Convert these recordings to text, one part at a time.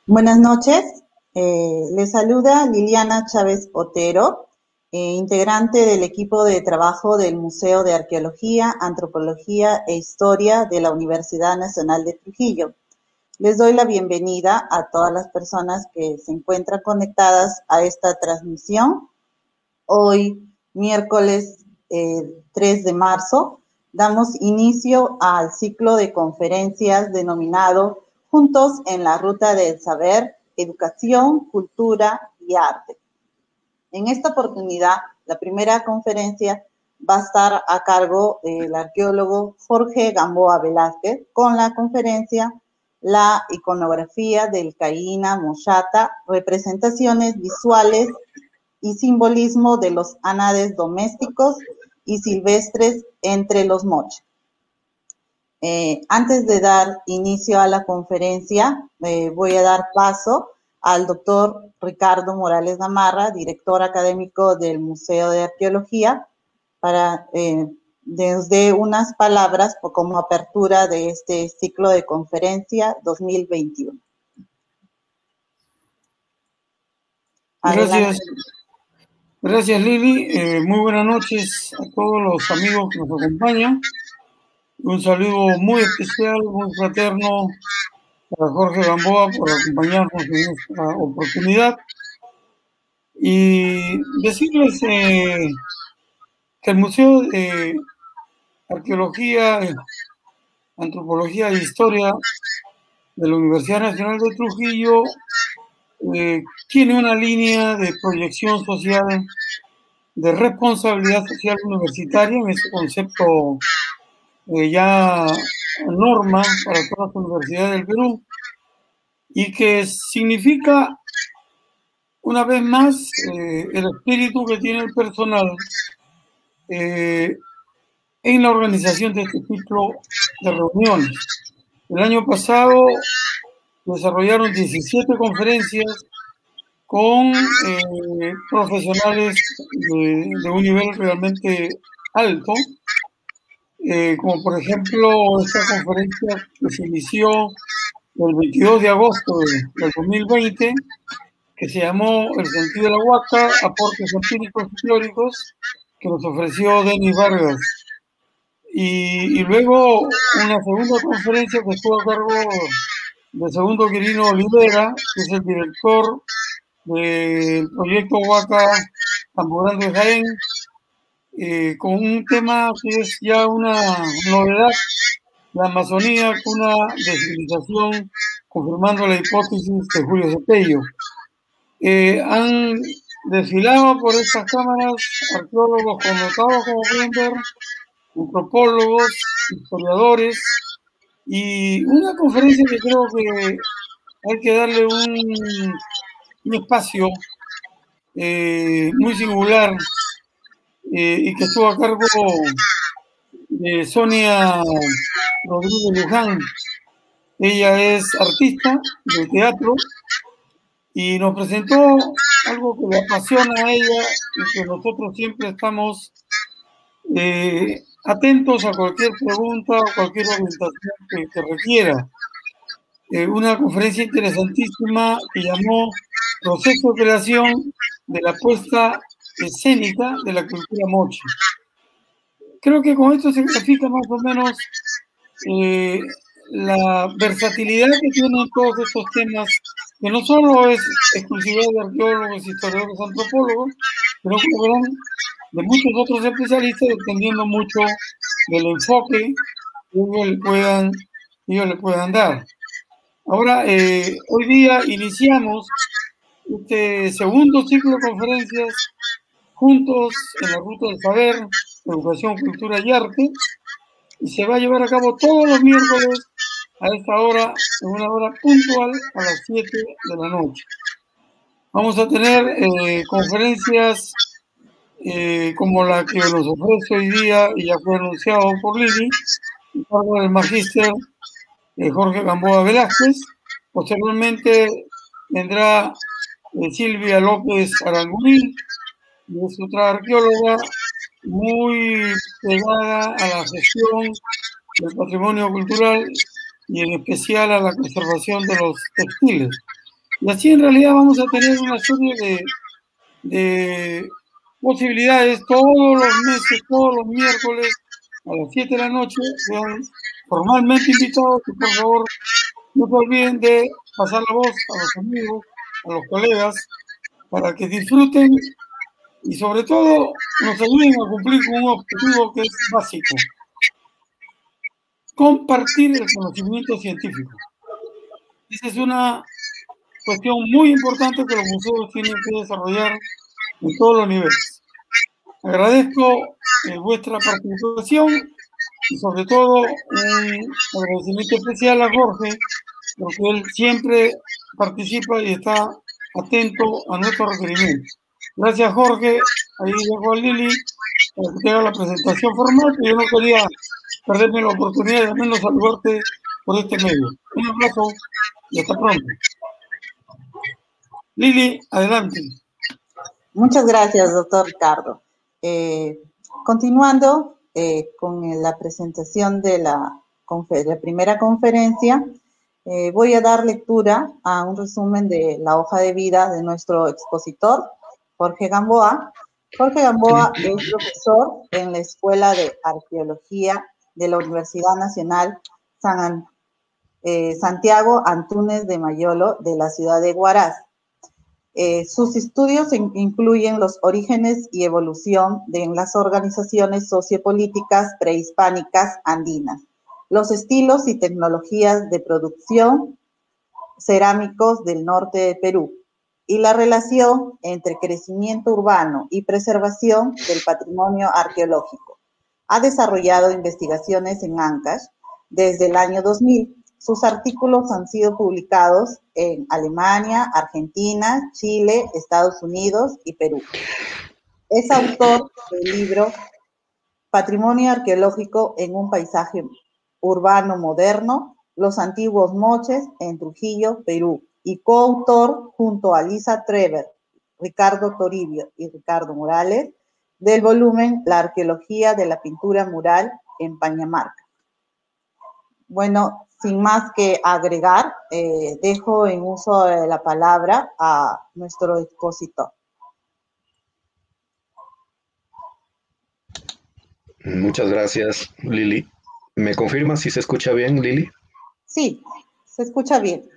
Buenas noches. Les saluda Liliana Chávez Otero, integrante del equipo de trabajo del Museo de Arqueología, Antropología e Historia de la Universidad Nacional de Trujillo. Les doy la bienvenida a todas las personas que se encuentran conectadas a esta transmisión. Hoy, miércoles 3 de marzo, damos inicio al ciclo de conferencias denominado Juntos en la Ruta del Saber, Educación, Cultura y Arte. En esta oportunidad, la primera conferencia va a estar a cargo del arqueólogo Jorge Gamboa Velázquez con la conferencia La iconografía del Caína Moshata, representaciones visuales y simbolismo de los ánades domésticos y silvestres entre los moches. Antes de dar inicio a la conferencia, voy a dar paso al doctor Ricardo Morales Gamarra, director académico del Museo de Arqueología, para nos dé unas palabras como apertura de este ciclo de conferencia 2021. Gracias. Gracias, Lili. Muy buenas noches a todos los amigos que nos acompañan. Un saludo muy especial, muy fraterno para Jorge Gamboa por acompañarnos en esta oportunidad. Y decirles que el Museo de Arqueología, Antropología e Historia de la Universidad Nacional de Trujillo tiene una línea de proyección social, de responsabilidad social universitaria, en este concepto ya norma para todas las universidades del Perú, y que significa una vez más el espíritu que tiene el personal en la organización de este tipo de reuniones. El año pasado desarrollaron 17 conferencias con profesionales de un nivel realmente alto, como por ejemplo esta conferencia que se inició el 22 de agosto del 2020, que se llamó El sentido de la Huaca, aportes empíricos y teóricos, que nos ofreció Denis Vargas. Y luego una segunda conferencia que estuvo a cargo de Segundo Quirino Olivera, que es el director del proyecto Huaca Tamborando de Jaén, con un tema que es ya una novedad: la Amazonía, cuna de civilización, confirmando la hipótesis de Julio Cepello. Han desfilado por estas cámaras arqueólogos connotados, como pueden ver, antropólogos, historiadores, y una conferencia que creo que hay que darle un espacio muy singular, y que estuvo a cargo de Sonia Rodríguez Luján. Ella es artista de teatro y nos presentó algo que le apasiona a ella y que nosotros siempre estamos atentos a cualquier pregunta o cualquier orientación que requiera. Una conferencia interesantísima que llamó Proceso de creación de la puesta escénica de la cultura moche. Creo que con esto se grafica más o menos la versatilidad que tienen todos estos temas, que no solo es exclusividad de arqueólogos, historiadores, antropólogos, sino que verán de muchos otros especialistas, dependiendo mucho del enfoque que ellos le puedan dar. Ahora, hoy día iniciamos este segundo ciclo de conferencias Juntos en la Ruta del Saber, Educación, Cultura y Arte, y se va a llevar a cabo todos los miércoles a esta hora, en una hora puntual, a las 7 de la noche. Vamos a tener conferencias como la que nos ofrece hoy día y ya fue anunciado por Lili, en cargo del magíster Jorge Gamboa Velázquez. Posteriormente vendrá Silvia López Arangurí, que es otra arqueóloga muy pegada a la gestión del patrimonio cultural y en especial a la conservación de los textiles. Y así en realidad vamos a tener una serie de posibilidades todos los meses, todos los miércoles a las 7 de la noche. Sean formalmente invitados y por favor no se olviden de pasar la voz a los amigos, a los colegas, para que disfruten y sobre todo nos ayuden a cumplir con un objetivo que es básico: compartir el conocimiento científico. Esa es una cuestión muy importante que los museos tienen que desarrollar en todos los niveles. Agradezco vuestra participación y sobre todo un agradecimiento especial a Jorge, porque él siempre participa y está atento a nuestros requerimientos. Gracias, Jorge. Ahí dejo a Lili para que te haga la presentación formal, pero yo no quería perderme la oportunidad de al menos saludarte por este medio. Un abrazo y hasta pronto. Lili, adelante. Muchas gracias, doctor Ricardo. Continuando con la presentación de la primera conferencia, voy a dar lectura a un resumen de la hoja de vida de nuestro expositor, Jorge Gamboa. Jorge Gamboa es profesor en la Escuela de Arqueología de la Universidad Nacional Santiago Antúnez de Mayolo de la ciudad de Huaraz. Sus estudios incluyen los orígenes y evolución de las organizaciones sociopolíticas prehispánicas andinas, los estilos y tecnologías de producción cerámicos del norte de Perú y la relación entre crecimiento urbano y preservación del patrimonio arqueológico. Ha desarrollado investigaciones en Ancash desde el año 2000. Sus artículos han sido publicados en Alemania, Argentina, Chile, Estados Unidos y Perú. Es autor del libro Patrimonio arqueológico en un paisaje urbano moderno, Los antiguos moches en Trujillo, Perú, y coautor junto a Lisa Trever, Ricardo Toribio y Ricardo Morales del volumen La arqueología de la pintura mural en Pañamarca. Bueno, sin más que agregar, dejo en uso de la palabra a nuestro expositor. Muchas gracias, Lili. ¿Me confirmas si se escucha bien, Lili? Sí, se escucha bien.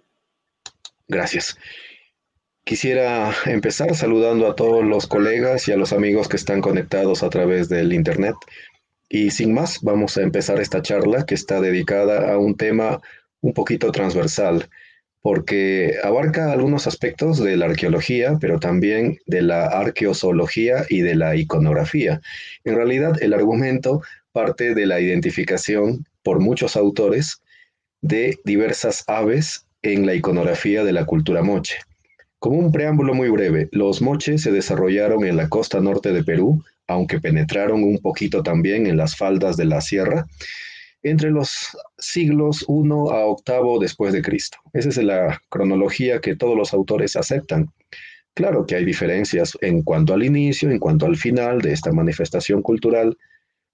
Gracias. Quisiera empezar saludando a todos los colegas y a los amigos que están conectados a través del Internet. Y sin más, vamos a empezar esta charla que está dedicada a un tema un poquito transversal, porque abarca algunos aspectos de la arqueología, pero también de la arqueozoología y de la iconografía. En realidad, el argumento parte de la identificación por muchos autores de diversas aves en la iconografía de la cultura moche. Como un preámbulo muy breve, los moches se desarrollaron en la costa norte de Perú, aunque penetraron un poquito también en las faldas de la sierra, entre los siglos I a VIII después de Cristo. Esa es la cronología que todos los autores aceptan. Claro que hay diferencias en cuanto al inicio, en cuanto al final de esta manifestación cultural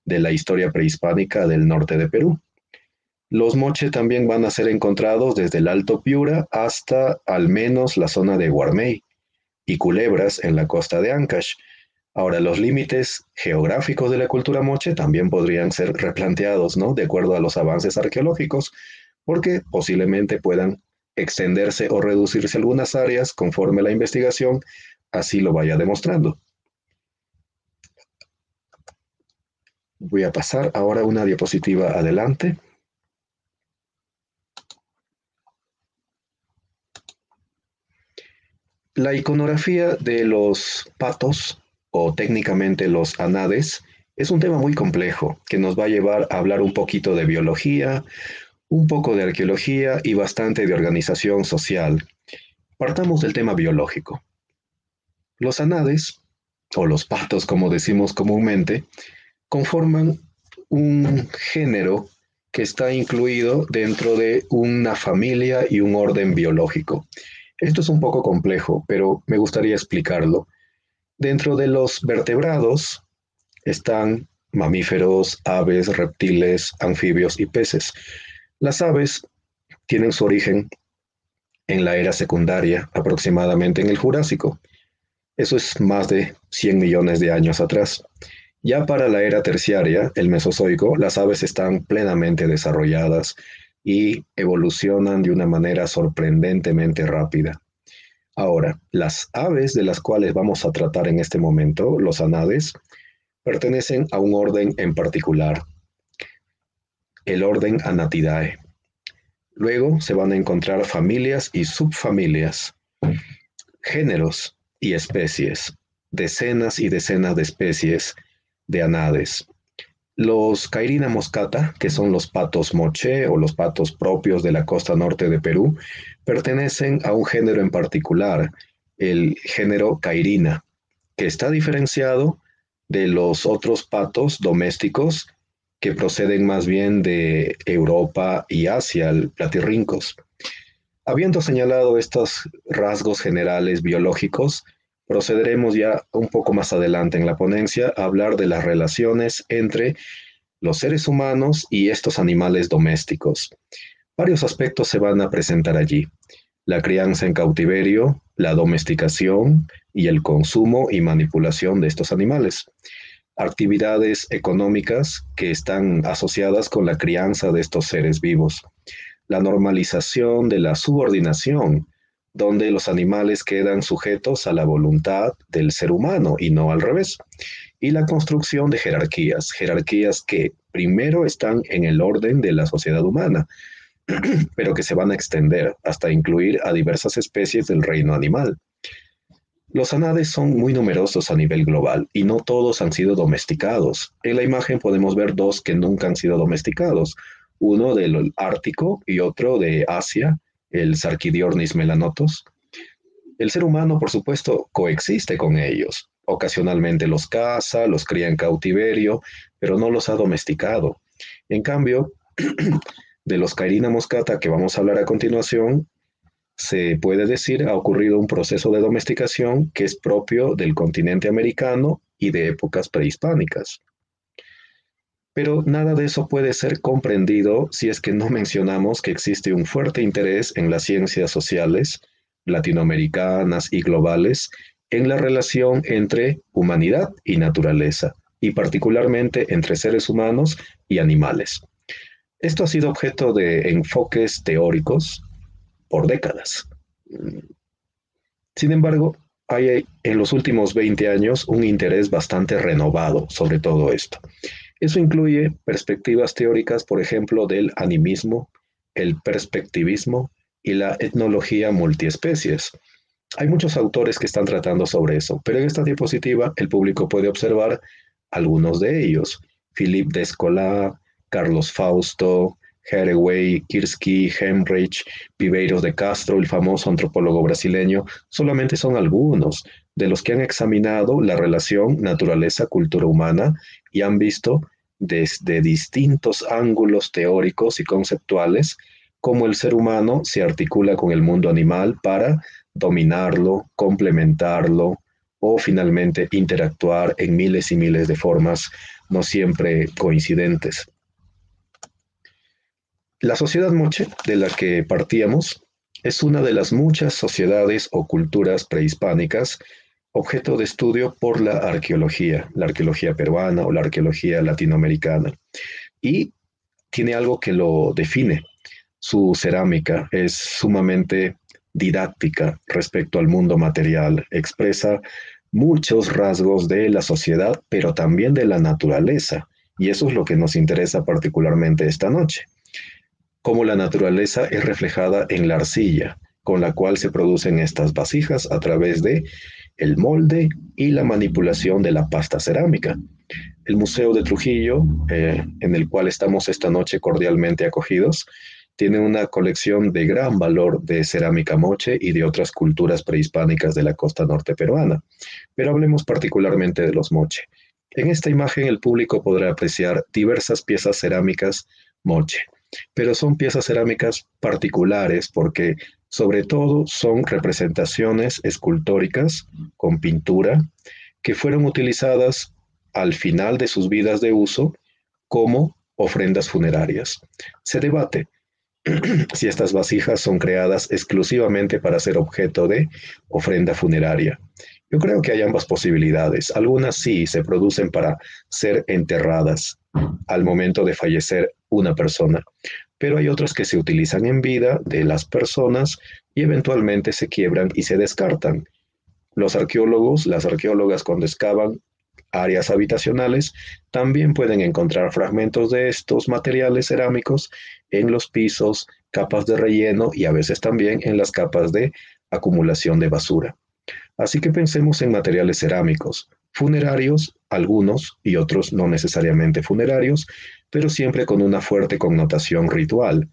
de la historia prehispánica del norte de Perú. Los moche también van a ser encontrados desde el Alto Piura hasta al menos la zona de Guarmey y culebras en la costa de Ancash. Ahora, los límites geográficos de la cultura moche también podrían ser replanteados, ¿no? De acuerdo a los avances arqueológicos, porque posiblemente puedan extenderse o reducirse algunas áreas conforme la investigación así lo vaya demostrando. Voy a pasar ahora una diapositiva adelante. La iconografía de los patos, o técnicamente los anades, es un tema muy complejo que nos va a llevar a hablar un poquito de biología, un poco de arqueología y bastante de organización social. Partamos del tema biológico. Los anades, o los patos como decimos comúnmente, conforman un género que está incluido dentro de una familia y un orden biológico. Esto es un poco complejo, pero me gustaría explicarlo. Dentro de los vertebrados están mamíferos, aves, reptiles, anfibios y peces. Las aves tienen su origen en la era secundaria, aproximadamente en el Jurásico. Eso es más de 100 millones de años atrás. Ya para la era terciaria, el Mesozoico, las aves están plenamente desarrolladas y evolucionan de una manera sorprendentemente rápida. Ahora, las aves de las cuales vamos a tratar en este momento, los anades, pertenecen a un orden en particular, el orden Anatidae. Luego se van a encontrar familias y subfamilias, géneros y especies, decenas y decenas de especies de anades. Los Cairina moscata, que son los patos moche o los patos propios de la costa norte de Perú, pertenecen a un género en particular, el género Cairina, que está diferenciado de los otros patos domésticos que proceden más bien de Europa y Asia, el platirrincos. Habiendo señalado estos rasgos generales biológicos, procederemos ya un poco más adelante en la ponencia a hablar de las relaciones entre los seres humanos y estos animales domésticos. Varios aspectos se van a presentar allí: la crianza en cautiverio, la domesticación y el consumo y manipulación de estos animales, actividades económicas que están asociadas con la crianza de estos seres vivos, la normalización de la subordinación, donde los animales quedan sujetos a la voluntad del ser humano y no al revés, y la construcción de jerarquías, jerarquías que primero están en el orden de la sociedad humana, pero que se van a extender hasta incluir a diversas especies del reino animal. Los anades son muy numerosos a nivel global y no todos han sido domesticados. En la imagen podemos ver dos que nunca han sido domesticados, uno del Ártico y otro de Asia, el Sarquidiornis melanotos. El ser humano, por supuesto, coexiste con ellos. Ocasionalmente los caza, los cría en cautiverio, pero no los ha domesticado. En cambio, de los Cairina moscata que vamos a hablar a continuación, se puede decir ha ocurrido un proceso de domesticación que es propio del continente americano y de épocas prehispánicas. Pero nada de eso puede ser comprendido si es que no mencionamos que existe un fuerte interés en las ciencias sociales latinoamericanas y globales en la relación entre humanidad y naturaleza, y particularmente entre seres humanos y animales. Esto ha sido objeto de enfoques teóricos por décadas. Sin embargo, hay en los últimos 20 años un interés bastante renovado sobre todo esto. Eso incluye perspectivas teóricas, por ejemplo, del animismo, el perspectivismo y la etnología multiespecies. Hay muchos autores que están tratando sobre eso, pero en esta diapositiva el público puede observar algunos de ellos: Philippe Descola, Carlos Fausto, Haraway, Kirsky, Hemrich, Viveiros de Castro, el famoso antropólogo brasileño. Solamente son algunos de los que han examinado la relación naturaleza-cultura humana y han visto desde distintos ángulos teóricos y conceptuales cómo el ser humano se articula con el mundo animal para dominarlo, complementarlo o finalmente interactuar en miles y miles de formas no siempre coincidentes. La sociedad moche de la que partíamos es una de las muchas sociedades o culturas prehispánicas objeto de estudio por la arqueología peruana o la arqueología latinoamericana, y tiene algo que lo define. Su cerámica es sumamente didáctica respecto al mundo material, expresa muchos rasgos de la sociedad, pero también de la naturaleza, y eso es lo que nos interesa particularmente esta noche. Cómo la naturaleza es reflejada en la arcilla, con la cual se producen estas vasijas a través de el molde y la manipulación de la pasta cerámica. El Museo de Trujillo, en el cual estamos esta noche cordialmente acogidos, tiene una colección de gran valor de cerámica moche y de otras culturas prehispánicas de la costa norte peruana. Pero hablemos particularmente de los moche. En esta imagen el público podrá apreciar diversas piezas cerámicas moche, pero son piezas cerámicas particulares porque sobre todo son representaciones escultóricas con pintura que fueron utilizadas al final de sus vidas de uso como ofrendas funerarias. Se debate si estas vasijas son creadas exclusivamente para ser objeto de ofrenda funeraria. Yo creo que hay ambas posibilidades. Algunas sí se producen para ser enterradas al momento de fallecer una persona, pero hay otras que se utilizan en vida de las personas y eventualmente se quiebran y se descartan. Los arqueólogos, las arqueólogas cuando excavan áreas habitacionales, también pueden encontrar fragmentos de estos materiales cerámicos en los pisos, capas de relleno y a veces también en las capas de acumulación de basura. Así que pensemos en materiales cerámicos, funerarios, algunos y otros no necesariamente funerarios, pero siempre con una fuerte connotación ritual.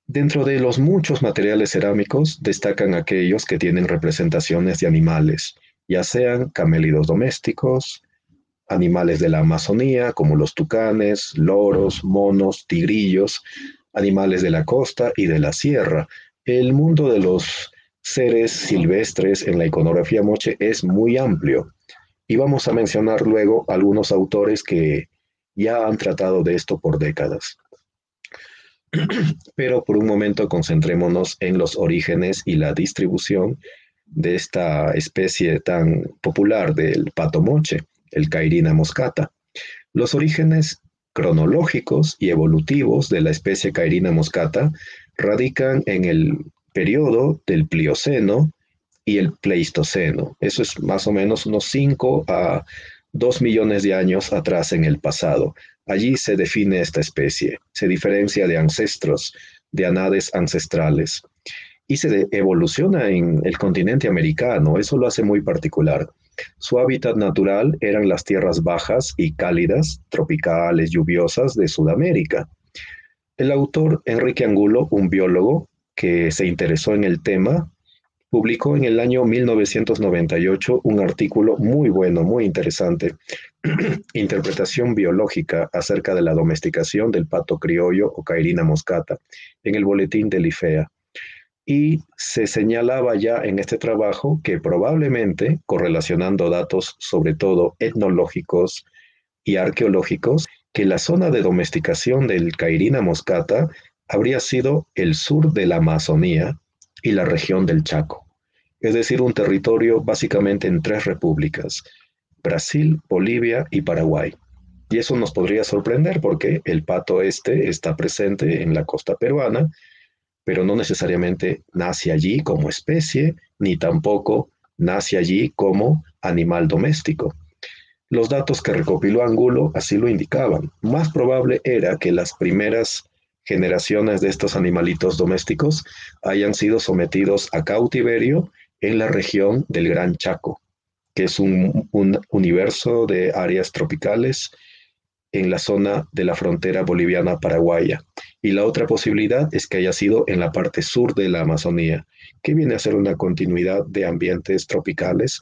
Dentro de los muchos materiales cerámicos destacan aquellos que tienen representaciones de animales, ya sean camélidos domésticos, animales de la Amazonía como los tucanes, loros, monos, tigrillos, animales de la costa y de la sierra. El mundo de los seres silvestres en la iconografía moche es muy amplio y vamos a mencionar luego algunos autores que ya han tratado de esto por décadas. Pero por un momento concentrémonos en los orígenes y la distribución de esta especie tan popular del pato moche, el Cairina moscata. Los orígenes cronológicos y evolutivos de la especie Cairina moscata radican en el periodo del Plioceno y el Pleistoceno. Eso es más o menos unos 5 a 2 millones de años atrás en el pasado. Allí se define esta especie, se diferencia de ancestros, de anades ancestrales, y se evoluciona en el continente americano. Eso lo hace muy particular. Su hábitat natural eran las tierras bajas y cálidas, tropicales, lluviosas de Sudamérica. El autor Enrique Angulo, un biólogo que se interesó en el tema, publicó en el año 1998 un artículo muy bueno, muy interesante, Interpretación biológica acerca de la domesticación del pato criollo o Cairina moscata, en el boletín del IFEA. Y se señalaba ya en este trabajo que probablemente, correlacionando datos sobre todo etnológicos y arqueológicos, que la zona de domesticación del Cairina moscata habría sido el sur de la Amazonía y la región del Chaco, es decir, un territorio básicamente en 3 repúblicas, Brasil, Bolivia y Paraguay. Y eso nos podría sorprender porque el pato este está presente en la costa peruana, pero no necesariamente nace allí como especie, ni tampoco nace allí como animal doméstico. Los datos que recopiló Angulo así lo indicaban. Más probable era que las primeras generaciones de estos animalitos domésticos hayan sido sometidos a cautiverio en la región del Gran Chaco, que es un universo de áreas tropicales en la zona de la frontera boliviana-paraguaya. Y la otra posibilidad es que haya sido en la parte sur de la Amazonía, que viene a ser una continuidad de ambientes tropicales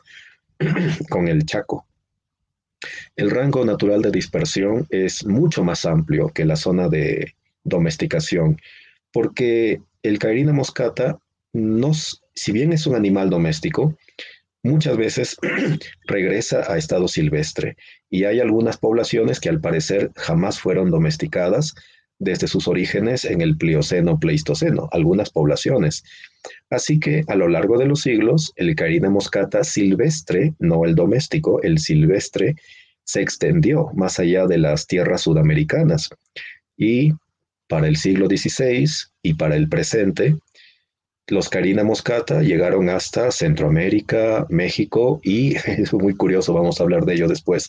con el Chaco. El rango natural de dispersión es mucho más amplio que la zona de domesticación, porque el Cairina moscata, si bien es un animal doméstico, muchas veces regresa a estado silvestre y hay algunas poblaciones que al parecer jamás fueron domesticadas desde sus orígenes en el Plioceno-Pleistoceno, algunas poblaciones. Así que a lo largo de los siglos, el Cairina moscata silvestre, no el doméstico, el silvestre, se extendió más allá de las tierras sudamericanas. Y para el siglo XVI y para el presente, los Cairina moscata llegaron hasta Centroamérica, México y, es muy curioso, vamos a hablar de ello después,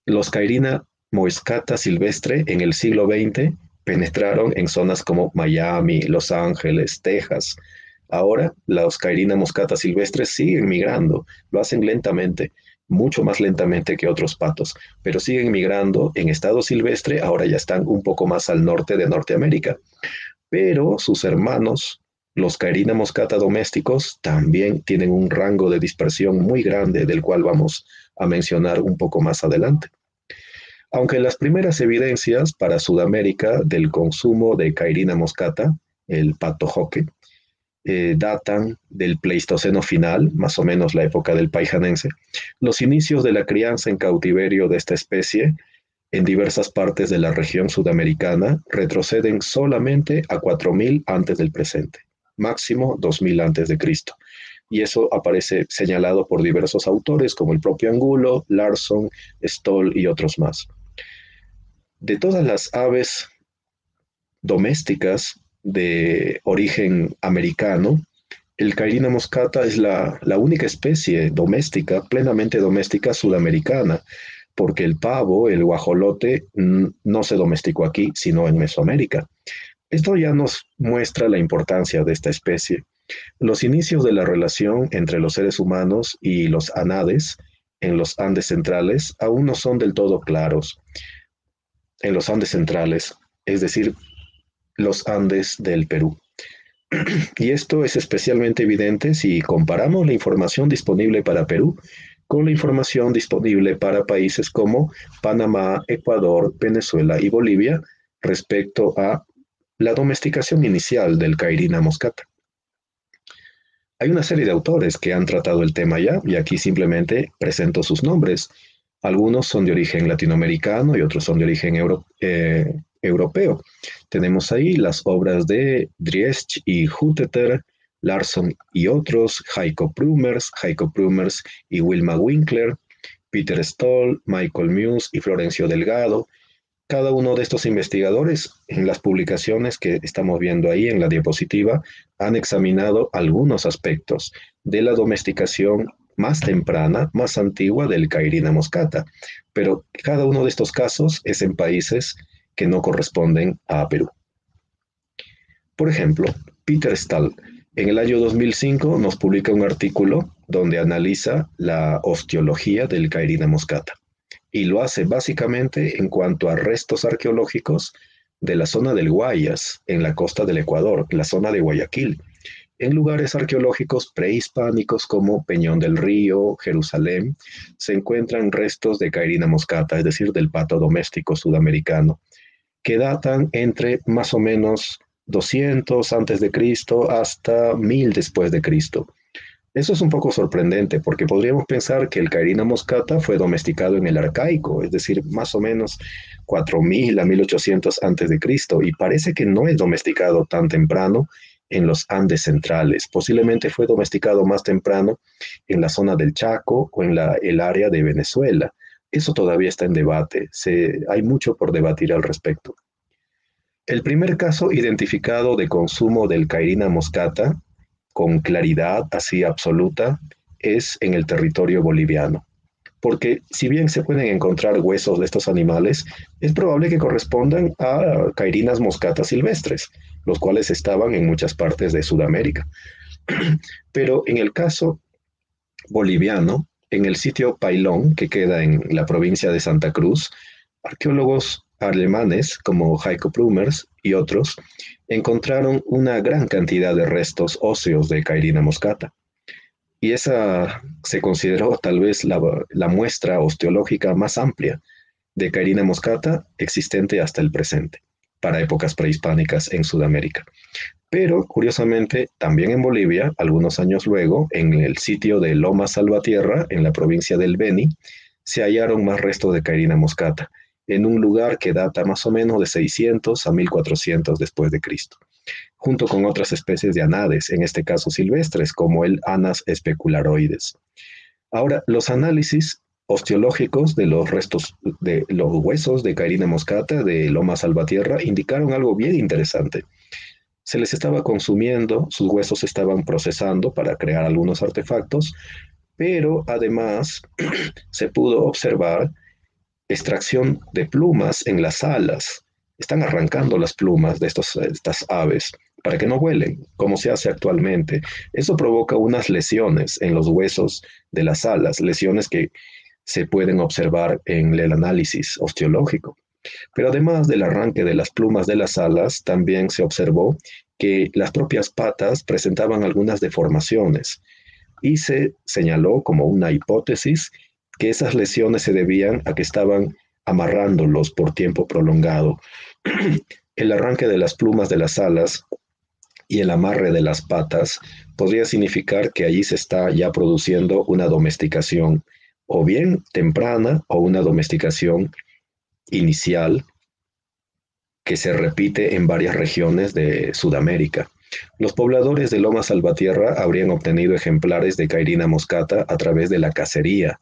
los Cairina moscata silvestre en el siglo XX penetraron en zonas como Miami, Los Ángeles, Texas. Ahora los Cairina moscata silvestres siguen migrando, lo hacen lentamente, mucho más lentamente que otros patos, pero siguen migrando en estado silvestre, ahora ya están un poco más al norte de Norteamérica. Pero sus hermanos, los Cairina moscata domésticos, también tienen un rango de dispersión muy grande, del cual vamos a mencionar un poco más adelante. Aunque las primeras evidencias para Sudamérica del consumo de Cairina moscata, el pato joque, datan del Pleistoceno final, más o menos la época del Paijanense, los inicios de la crianza en cautiverio de esta especie en diversas partes de la región sudamericana retroceden solamente a 4000 antes del presente, máximo 2000 antes de Cristo. Y eso aparece señalado por diversos autores como el propio Angulo, Larson, Stoll y otros más. De todas las aves domésticas de origen americano, el Cairina moscata es la única especie doméstica, plenamente doméstica sudamericana, porque el pavo, el guajolote, no se domesticó aquí, sino en Mesoamérica. Esto ya nos muestra la importancia de esta especie. Los inicios de la relación entre los seres humanos y los anades en los Andes centrales aún no son del todo claros. En los Andes centrales, es decir, los Andes del Perú. Y esto es especialmente evidente si comparamos la información disponible para Perú con la información disponible para países como Panamá, Ecuador, Venezuela y Bolivia respecto a la domesticación inicial del Cairina moscata. Hay una serie de autores que han tratado el tema ya, y aquí simplemente presento sus nombres. Algunos son de origen latinoamericano y otros son de origen europeo. Tenemos ahí las obras de Driesch y Hutteter, Larson y otros, Heiko Prumers y Wilma Winkler, Peter Stoll, Michael Muse y Florencio Delgado. Cada uno de estos investigadores, en las publicaciones que estamos viendo ahí en la diapositiva, han examinado algunos aspectos de la domesticación más temprana, más antigua del Cairina moscata, pero cada uno de estos casos es en países que no corresponden a Perú. Por ejemplo, Peter Stahl, en el año 2005 nos publica un artículo donde analiza la osteología del Cairina moscata y lo hace básicamente en cuanto a restos arqueológicos de la zona del Guayas, en la costa del Ecuador, la zona de Guayaquil, en lugares arqueológicos prehispánicos como Peñón del Río, Jerusalén, se encuentran restos de Cairina moscata, es decir, del pato doméstico sudamericano, que datan entre más o menos 200 antes de Cristo hasta 1000 después de Cristo. Eso es un poco sorprendente porque podríamos pensar que el Cairina moscata fue domesticado en el arcaico, es decir, más o menos 4000 a 1800 antes de Cristo, y parece que no es domesticado tan temprano en los Andes centrales. Posiblemente fue domesticado más temprano en la zona del Chaco o en el área de Venezuela. Eso todavía está en debate. Hay mucho por debatir al respecto. El primer caso identificado de consumo del Cairina moscata con claridad así absoluta es en el territorio boliviano. Porque si bien se pueden encontrar huesos de estos animales, es probable que correspondan a Cairinas moscatas silvestres, los cuales estaban en muchas partes de Sudamérica. Pero en el caso boliviano, en el sitio Pailón, que queda en la provincia de Santa Cruz, arqueólogos alemanes como Heiko Prumers y otros encontraron una gran cantidad de restos óseos de Cairina moscata. Y esa se consideró tal vez la muestra osteológica más amplia de Cairina moscata existente hasta el presente, para épocas prehispánicas en Sudamérica. Pero, curiosamente, también en Bolivia, algunos años luego, en el sitio de Loma Salvatierra, en la provincia del Beni, se hallaron más restos de Cairina moscata, en un lugar que data más o menos de 600 a 1400 después de Cristo, junto con otras especies de anades, en este caso silvestres, como el Anas specularoides. Ahora, los análisis osteológicos de los restos de los huesos de Cairina moscata de Loma Salvatierra indicaron algo bien interesante. Se les estaba consumiendo, sus huesos se estaban procesando para crear algunos artefactos, pero además se pudo observar extracción de plumas en las alas. Están arrancando las plumas de estas aves para que no vuelen, como se hace actualmente. Eso provoca unas lesiones en los huesos de las alas, lesiones que se pueden observar en el análisis osteológico. Pero además del arranque de las plumas de las alas, también se observó que las propias patas presentaban algunas deformaciones y se señaló como una hipótesis que esas lesiones se debían a que estaban amarrándolos por tiempo prolongado. El arranque de las plumas de las alas y el amarre de las patas podría significar que allí se está ya produciendo una domesticación, o bien temprana o una domesticación inicial que se repite en varias regiones de Sudamérica. Los pobladores de Loma Salvatierra habrían obtenido ejemplares de Cairina moscata a través de la cacería,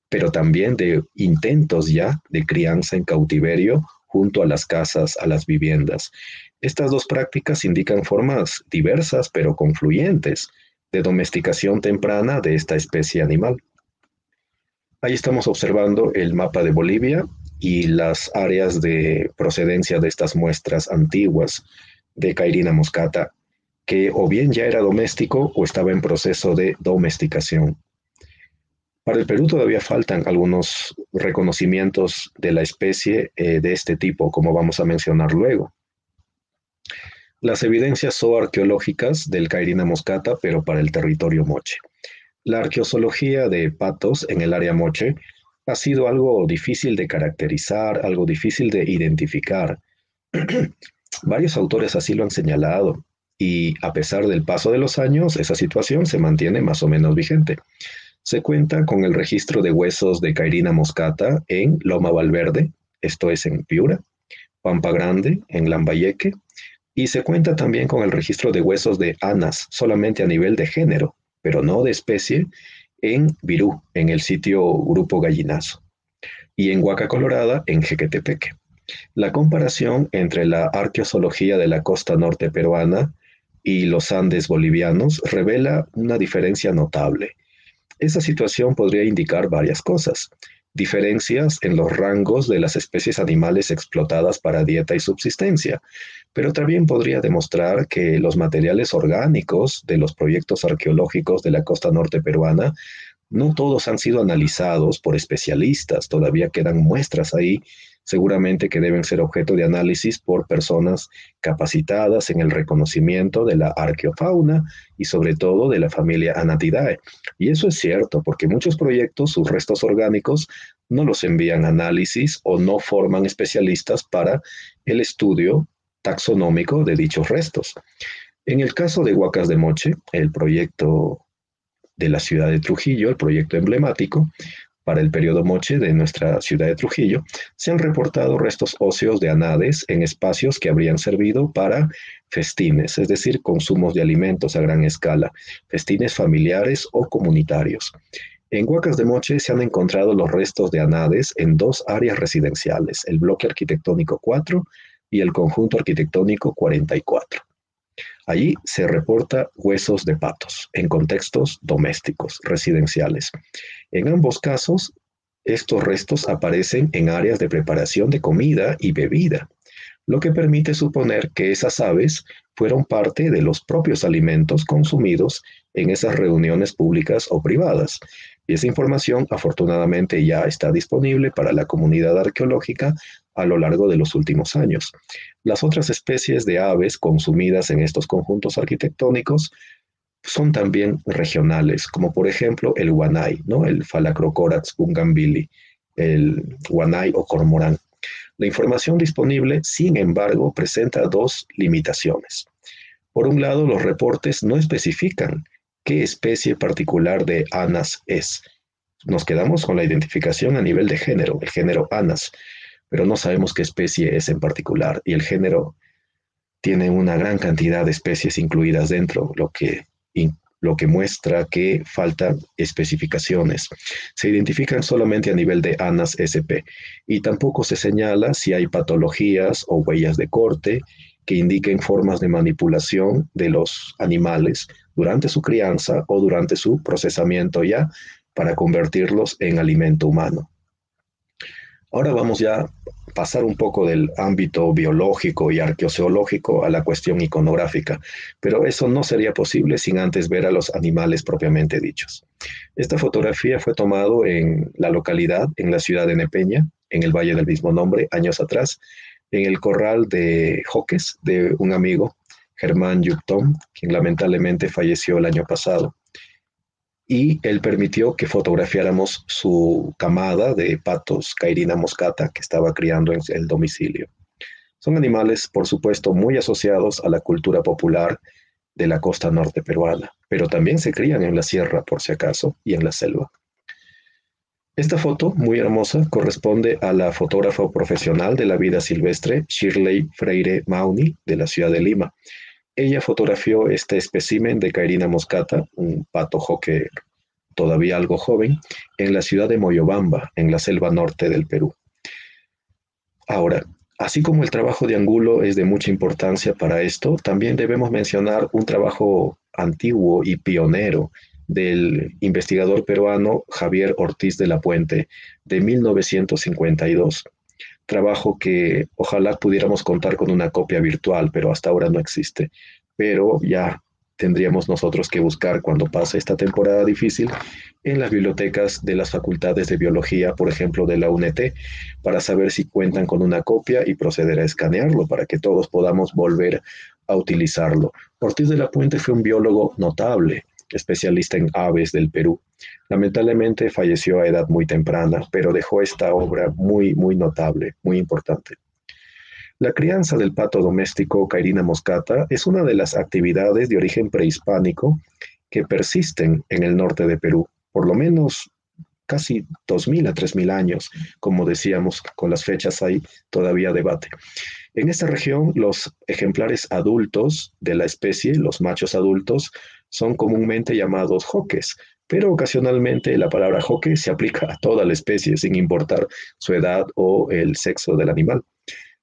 pero también de intentos ya de crianza en cautiverio junto a las casas, a las viviendas. Estas dos prácticas indican formas diversas pero confluyentes de domesticación temprana de esta especie animal. Ahí estamos observando el mapa de Bolivia y las áreas de procedencia de estas muestras antiguas de Cairina moscata, que o bien ya era doméstico o estaba en proceso de domesticación. Para el Perú todavía faltan algunos reconocimientos de la especie de este tipo, como vamos a mencionar luego. Las evidencias zooarqueológicas del Cairina moscata, pero para el territorio moche. La arqueozoología de patos en el área moche ha sido algo difícil de caracterizar, algo difícil de identificar. Varios autores así lo han señalado y a pesar del paso de los años, esa situación se mantiene más o menos vigente. Se cuenta con el registro de huesos de Cairina moscata en Loma Valverde, esto es en Piura, Pampa Grande, en Lambayeque, y se cuenta también con el registro de huesos de anas, solamente a nivel de género, pero no de especie, en Virú, en el sitio Grupo Gallinazo, y en Huaca Colorada, en Jequetepeque. La comparación entre la arqueozoología de la costa norte peruana y los Andes bolivianos revela una diferencia notable. Esta situación podría indicar varias cosas. Diferencias en los rangos de las especies animales explotadas para dieta y subsistencia, pero también podría demostrar que los materiales orgánicos de los proyectos arqueológicos de la costa norte peruana no todos han sido analizados por especialistas, todavía quedan muestras ahí, seguramente que deben ser objeto de análisis por personas capacitadas en el reconocimiento de la arqueofauna y sobre todo de la familia Anatidae. Y eso es cierto, porque muchos proyectos, sus restos orgánicos, no los envían a análisis o no forman especialistas para el estudio taxonómico de dichos restos. En el caso de Huacas de Moche, el proyecto de la ciudad de Trujillo, el proyecto emblemático para el periodo Moche de nuestra ciudad de Trujillo, se han reportado restos óseos de anades en espacios que habrían servido para festines, es decir, consumos de alimentos a gran escala, festines familiares o comunitarios. En Huacas de Moche se han encontrado los restos de anades en dos áreas residenciales, el bloque arquitectónico 4 y el conjunto arquitectónico 44. Allí se reporta huesos de patos en contextos domésticos, residenciales. En ambos casos, estos restos aparecen en áreas de preparación de comida y bebida, lo que permite suponer que esas aves fueron parte de los propios alimentos consumidos en esas reuniones públicas o privadas. Y esa información afortunadamente ya está disponible para la comunidad arqueológica a lo largo de los últimos años. Las otras especies de aves consumidas en estos conjuntos arquitectónicos son también regionales, como por ejemplo el huanay, ¿no? El Phalacrocorax bungambili, el huanay o cormorán. La información disponible, sin embargo, presenta dos limitaciones. Por un lado, los reportes no especifican qué especie particular de anas es. Nos quedamos con la identificación a nivel de género, el género anas, pero no sabemos qué especie es en particular, y el género tiene una gran cantidad de especies incluidas dentro, lo que muestra que faltan especificaciones. Se identifican solamente a nivel de anas SP y tampoco se señala si hay patologías o huellas de corte que indiquen formas de manipulación de los animales durante su crianza o durante su procesamiento ya para convertirlos en alimento humano. Ahora vamos ya a pasar un poco del ámbito biológico y arqueozoológico a la cuestión iconográfica, pero eso no sería posible sin antes ver a los animales propiamente dichos. Esta fotografía fue tomada en la localidad, en la ciudad de Nepeña, en el valle del mismo nombre, años atrás, en el corral de Joques de un amigo, Germán Yupton, quien lamentablemente falleció el año pasado. Y él permitió que fotografiáramos su camada de patos Cairina moscata que estaba criando en el domicilio. Son animales, por supuesto, muy asociados a la cultura popular de la costa norte peruana, pero también se crían en la sierra, por si acaso, y en la selva. Esta foto, muy hermosa, corresponde a la fotógrafa profesional de la vida silvestre Shirley Freire Mauni, de la ciudad de Lima. Ella fotografió este espécimen de Cairina moscata, un pato joque todavía algo joven, en la ciudad de Moyobamba, en la selva norte del Perú. Ahora, así como el trabajo de Angulo es de mucha importancia para esto, también debemos mencionar un trabajo antiguo y pionero del investigador peruano Javier Ortiz de la Puente de 1952. Trabajo que ojalá pudiéramos contar con una copia virtual, pero hasta ahora no existe. Pero ya tendríamos nosotros que buscar cuando pase esta temporada difícil en las bibliotecas de las facultades de biología, por ejemplo, de la UNET, para saber si cuentan con una copia y proceder a escanearlo para que todos podamos volver a utilizarlo. Ortiz de la Puente fue un biólogo notable, especialista en aves del Perú. Lamentablemente falleció a edad muy temprana, pero dejó esta obra muy, muy notable, muy importante. La crianza del pato doméstico Cairina moscata es una de las actividades de origen prehispánico que persisten en el norte de Perú, por lo menos casi 2000 a 3000 años, como decíamos, con las fechas hay todavía debate. En esta región, los ejemplares adultos de la especie, los machos adultos, son comúnmente llamados joques, pero ocasionalmente la palabra joque se aplica a toda la especie, sin importar su edad o el sexo del animal.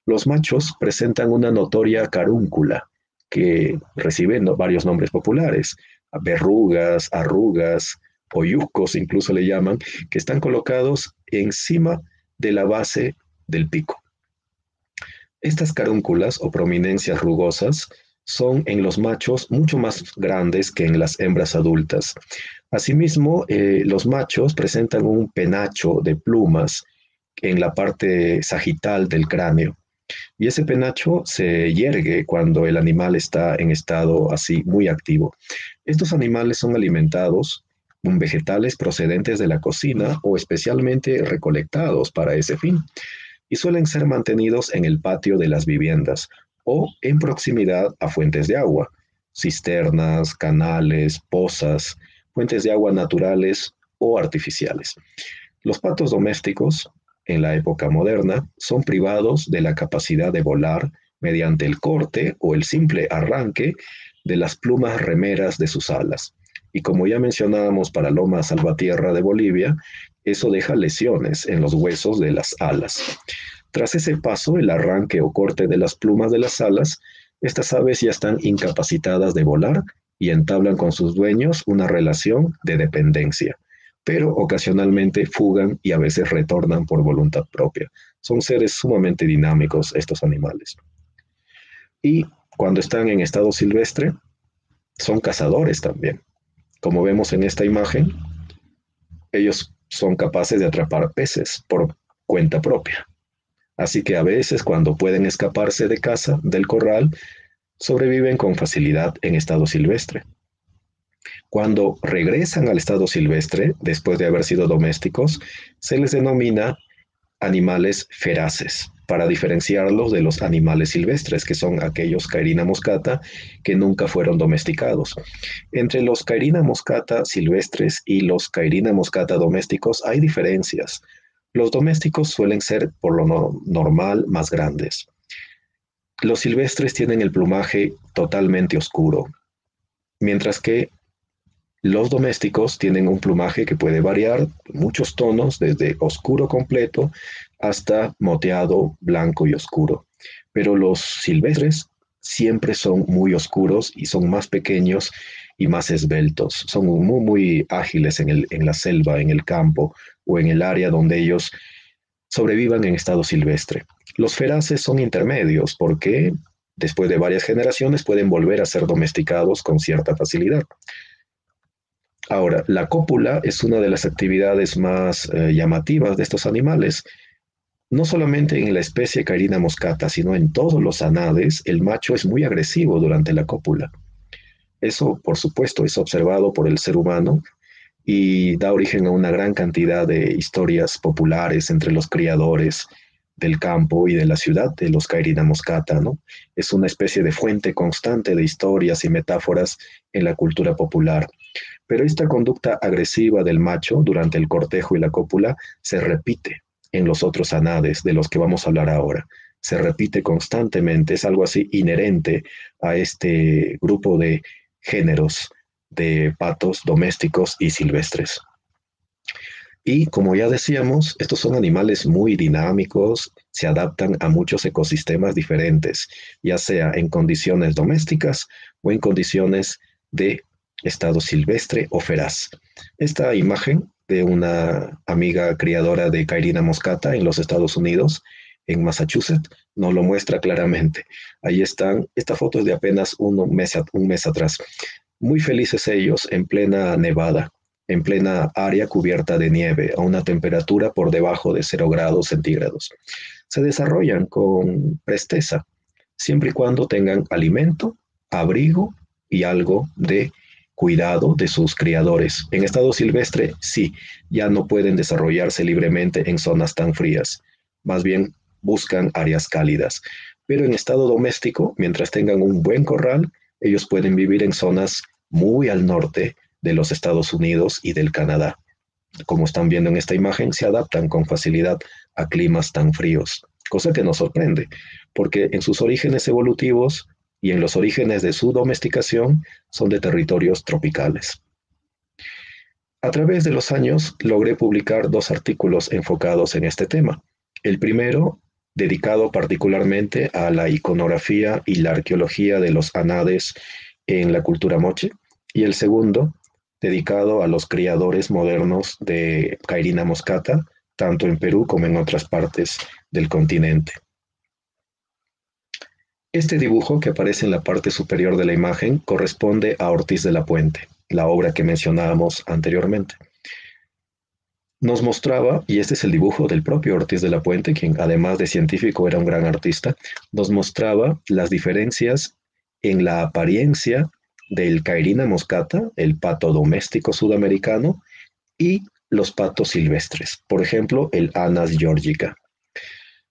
Los machos presentan una notoria carúncula que recibe varios nombres populares, verrugas, arrugas, oyucos incluso le llaman, que están colocados encima de la base del pico. Estas carúnculas o prominencias rugosas son en los machos mucho más grandes que en las hembras adultas. Asimismo, los machos presentan un penacho de plumas en la parte sagital del cráneo. Y ese penacho se yergue cuando el animal está en estado así muy activo. Estos animales son alimentados con vegetales procedentes de la cocina o especialmente recolectados para ese fin, y suelen ser mantenidos en el patio de las viviendas o en proximidad a fuentes de agua, cisternas, canales, pozas, fuentes de agua naturales o artificiales. Los patos domésticos en la época moderna son privados de la capacidad de volar mediante el corte o el simple arranque de las plumas remeras de sus alas. Y como ya mencionábamos para Loma Salvatierra de Bolivia, eso deja lesiones en los huesos de las alas. Tras ese paso, el arranque o corte de las plumas de las alas, estas aves ya están incapacitadas de volar y entablan con sus dueños una relación de dependencia, pero ocasionalmente fugan y a veces retornan por voluntad propia. Son seres sumamente dinámicos estos animales. Y cuando están en estado silvestre, son cazadores también. Como vemos en esta imagen, ellos son capaces de atrapar peces por cuenta propia. Así que a veces cuando pueden escaparse de caza, del corral, sobreviven con facilidad en estado silvestre. Cuando regresan al estado silvestre, después de haber sido domésticos, se les denomina animales feraces, para diferenciarlos de los animales silvestres, que son aquellos Cairina moscata que nunca fueron domesticados. Entre los Cairina moscata silvestres y los Cairina moscata domésticos hay diferencias. Los domésticos suelen ser, por lo normal, más grandes. Los silvestres tienen el plumaje totalmente oscuro, mientras que los domésticos tienen un plumaje que puede variar muchos tonos, desde oscuro completo hasta moteado, blanco y oscuro. Pero los silvestres siempre son muy oscuros y son más pequeños y más esbeltos. Son muy, muy ágiles en la selva, en el campo o en el área donde ellos sobrevivan en estado silvestre. Los feraces son intermedios porque después de varias generaciones pueden volver a ser domesticados con cierta facilidad. Ahora, la cópula es una de las actividades más llamativas de estos animales. No solamente en la especie Cairina moscata, sino en todos los anades, el macho es muy agresivo durante la cópula. Eso, por supuesto, es observado por el ser humano y da origen a una gran cantidad de historias populares entre los criadores del campo y de la ciudad de los Cairina moscata, ¿no? Es una especie de fuente constante de historias y metáforas en la cultura popular. Pero esta conducta agresiva del macho durante el cortejo y la cópula se repite en los otros anades de los que vamos a hablar ahora. Se repite constantemente, es algo así inherente a este grupo de géneros de patos domésticos y silvestres. Y como ya decíamos, estos son animales muy dinámicos, se adaptan a muchos ecosistemas diferentes, ya sea en condiciones domésticas o en condiciones de estado silvestre o feraz. Esta imagen de una amiga criadora de Cairina moscata en los Estados Unidos, en Massachusetts, nos lo muestra claramente. Ahí están, esta foto es de apenas un mes atrás. Muy felices ellos en plena nevada, en plena área cubierta de nieve, a una temperatura por debajo de 0 grados centígrados. Se desarrollan con presteza, siempre y cuando tengan alimento, abrigo y algo de cuidado de sus criadores. En estado silvestre, sí, ya no pueden desarrollarse libremente en zonas tan frías. Más bien buscan áreas cálidas. Pero en estado doméstico, mientras tengan un buen corral, ellos pueden vivir en zonas muy al norte de los Estados Unidos y del Canadá. Como están viendo en esta imagen, se adaptan con facilidad a climas tan fríos, cosa que nos sorprende, porque en sus orígenes evolutivos y en los orígenes de su domesticación son de territorios tropicales. A través de los años logré publicar 2 artículos enfocados en este tema. El primero, dedicado particularmente a la iconografía y la arqueología de los anades en la cultura moche, y el segundo, dedicado a los criadores modernos de Cairina moscata, tanto en Perú como en otras partes del continente. Este dibujo que aparece en la parte superior de la imagen corresponde a Ortiz de la Puente, la obra que mencionábamos anteriormente. Nos mostraba, y este es el dibujo del propio Ortiz de la Puente, quien además de científico era un gran artista, nos mostraba las diferencias en la apariencia del Cairina moscata, el pato doméstico sudamericano, y los patos silvestres, por ejemplo, el Anas georgica.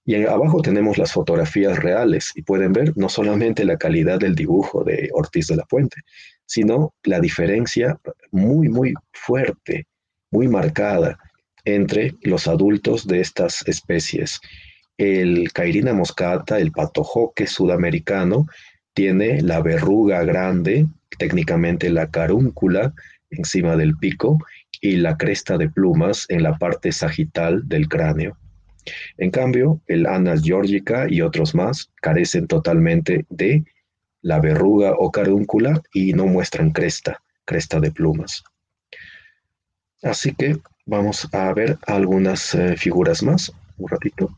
Y abajo tenemos las fotografías reales y pueden ver no solamente la calidad del dibujo de Ortiz de la Puente, sino la diferencia muy, muy fuerte, muy marcada entre los adultos de estas especies. El Cairina moscata, el pato joque sudamericano, tiene la verruga grande, técnicamente la carúncula encima del pico y la cresta de plumas en la parte sagital del cráneo. En cambio, el Anas georgica y otros más carecen totalmente de la verruga o carúncula y no muestran cresta de plumas. Así que vamos a ver algunas figuras más, un ratito.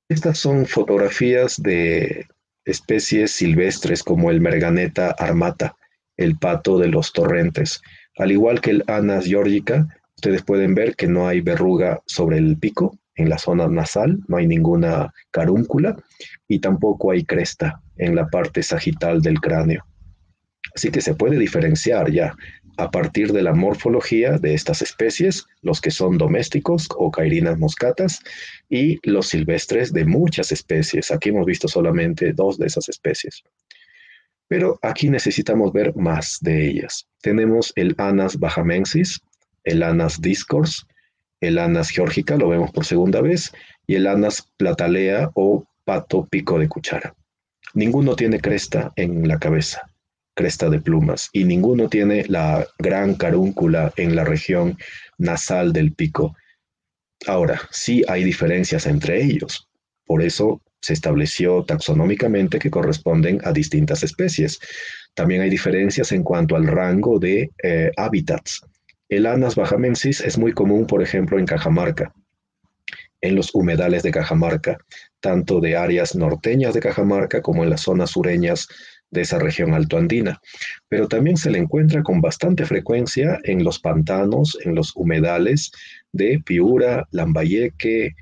Estas son fotografías de especies silvestres como el Merganetta armata, el pato de los torrentes. Al igual que el Anas georgica, ustedes pueden ver que no hay verruga sobre el pico, en la zona nasal, no hay ninguna carúncula y tampoco hay cresta en la parte sagital del cráneo. Así que se puede diferenciar ya a partir de la morfología de estas especies, los que son domésticos o Cairinas moscatas y los silvestres de muchas especies. Aquí hemos visto solamente 2 de esas especies. Pero aquí necesitamos ver más de ellas. Tenemos el Anas bahamensis, el Anas discors, el Anas georgica, lo vemos por segunda vez, y el Anas platalea o pato pico de cuchara. Ninguno tiene cresta en la cabeza, cresta de plumas, y ninguno tiene la gran carúncula en la región nasal del pico. Ahora, sí hay diferencias entre ellos, por eso se estableció taxonómicamente que corresponden a distintas especies. También hay diferencias en cuanto al rango de hábitats. El Anas bahamensis es muy común, por ejemplo, en Cajamarca, en los humedales de Cajamarca, tanto de áreas norteñas de Cajamarca como en las zonas sureñas de esa región altoandina. Pero también se le encuentra con bastante frecuencia en los pantanos, en los humedales de Piura, Lambayeque,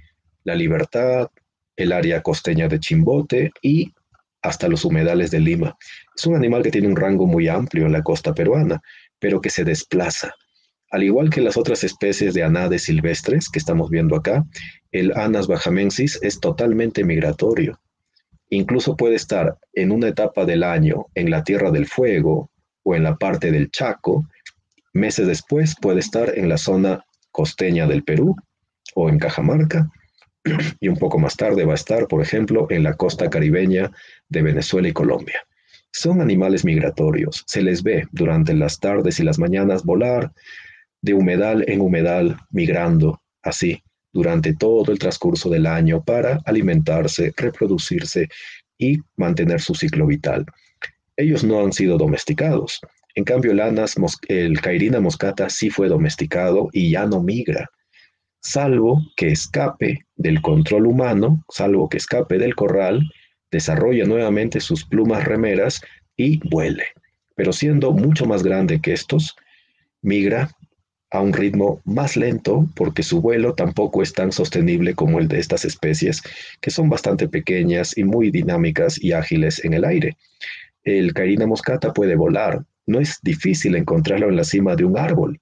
La Libertad, el área costeña de Chimbote y hasta los humedales de Lima. Es un animal que tiene un rango muy amplio en la costa peruana, pero que se desplaza. Al igual que las otras especies de anades silvestres que estamos viendo acá, el Anas bahamensis es totalmente migratorio. Incluso puede estar en una etapa del año en la Tierra del Fuego o en la parte del Chaco. Meses después puede estar en la zona costeña del Perú o en Cajamarca, y un poco más tarde va a estar, por ejemplo, en la costa caribeña de Venezuela y Colombia. Son animales migratorios. Se les ve durante las tardes y las mañanas volar de humedal en humedal, migrando así durante todo el transcurso del año para alimentarse, reproducirse y mantener su ciclo vital. Ellos no han sido domesticados. En cambio, el Cairina moscata sí fue domesticado y ya no migra, salvo que escape del control humano, salvo que escape del corral, desarrolla nuevamente sus plumas remeras y vuele. Pero siendo mucho más grande que estos, migra a un ritmo más lento porque su vuelo tampoco es tan sostenible como el de estas especies, que son bastante pequeñas y muy dinámicas y ágiles en el aire. El Cairina moscata puede volar. No es difícil encontrarlo en la cima de un árbol,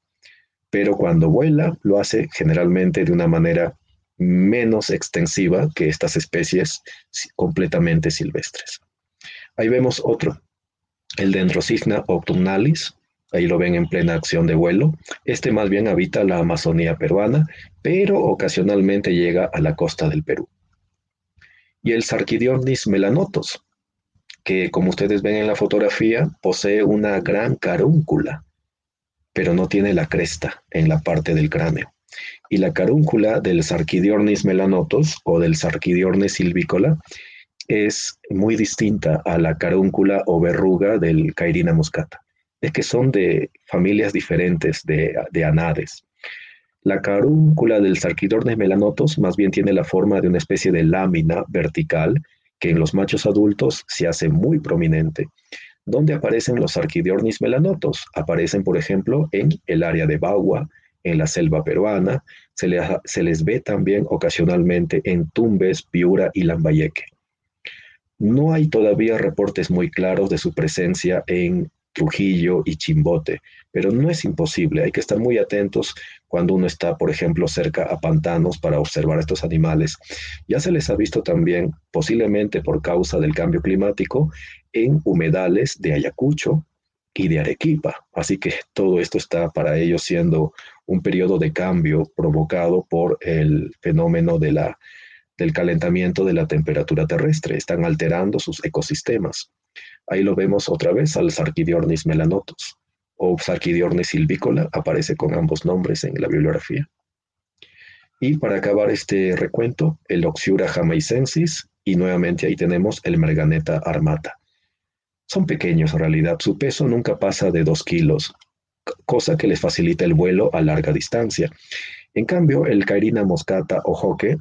pero cuando vuela lo hace generalmente de una manera menos extensiva que estas especies completamente silvestres. Ahí vemos otro, el Dendrocygna autumnalis. Ahí lo ven en plena acción de vuelo. Este más bien habita la Amazonía peruana, pero ocasionalmente llega a la costa del Perú. Y el Sarquidiornis melanotos, que como ustedes ven en la fotografía, posee una gran carúncula, pero no tiene la cresta en la parte del cráneo. Y la carúncula del Sarquidiornis melanotos o del Sarquidiornis silvícola es muy distinta a la carúncula o verruga del Cairina moscata. Es que son de familias diferentes de anades. La carúncula del Sarquidiornis melanotos más bien tiene la forma de una especie de lámina vertical que en los machos adultos se hace muy prominente. ¿Dónde aparecen los Sarquidiornis melanotos? Aparecen, por ejemplo, en el área de Bagua, en la selva peruana. Se les ve también ocasionalmente en Tumbes, Piura y Lambayeque. No hay todavía reportes muy claros de su presencia en Trujillo y Chimbote, pero no es imposible. Hay que estar muy atentos cuando uno está, por ejemplo, cerca a pantanos para observar estos animales. Ya se les ha visto también, posiblemente por causa del cambio climático, en humedales de Ayacucho y de Arequipa. Así que todo esto está para ellos siendo un periodo de cambio provocado por el fenómeno del calentamiento de la temperatura terrestre. Están alterando sus ecosistemas. Ahí lo vemos otra vez al Sarquidiornis melanotos o Sarquidiornis silvícola, aparece con ambos nombres en la bibliografía. Y para acabar este recuento, el Oxiura jamaicensis y nuevamente ahí tenemos el Merganetta armata. Son pequeños en realidad, su peso nunca pasa de 2 kilos, cosa que les facilita el vuelo a larga distancia. En cambio, el Cairina moscata o joque,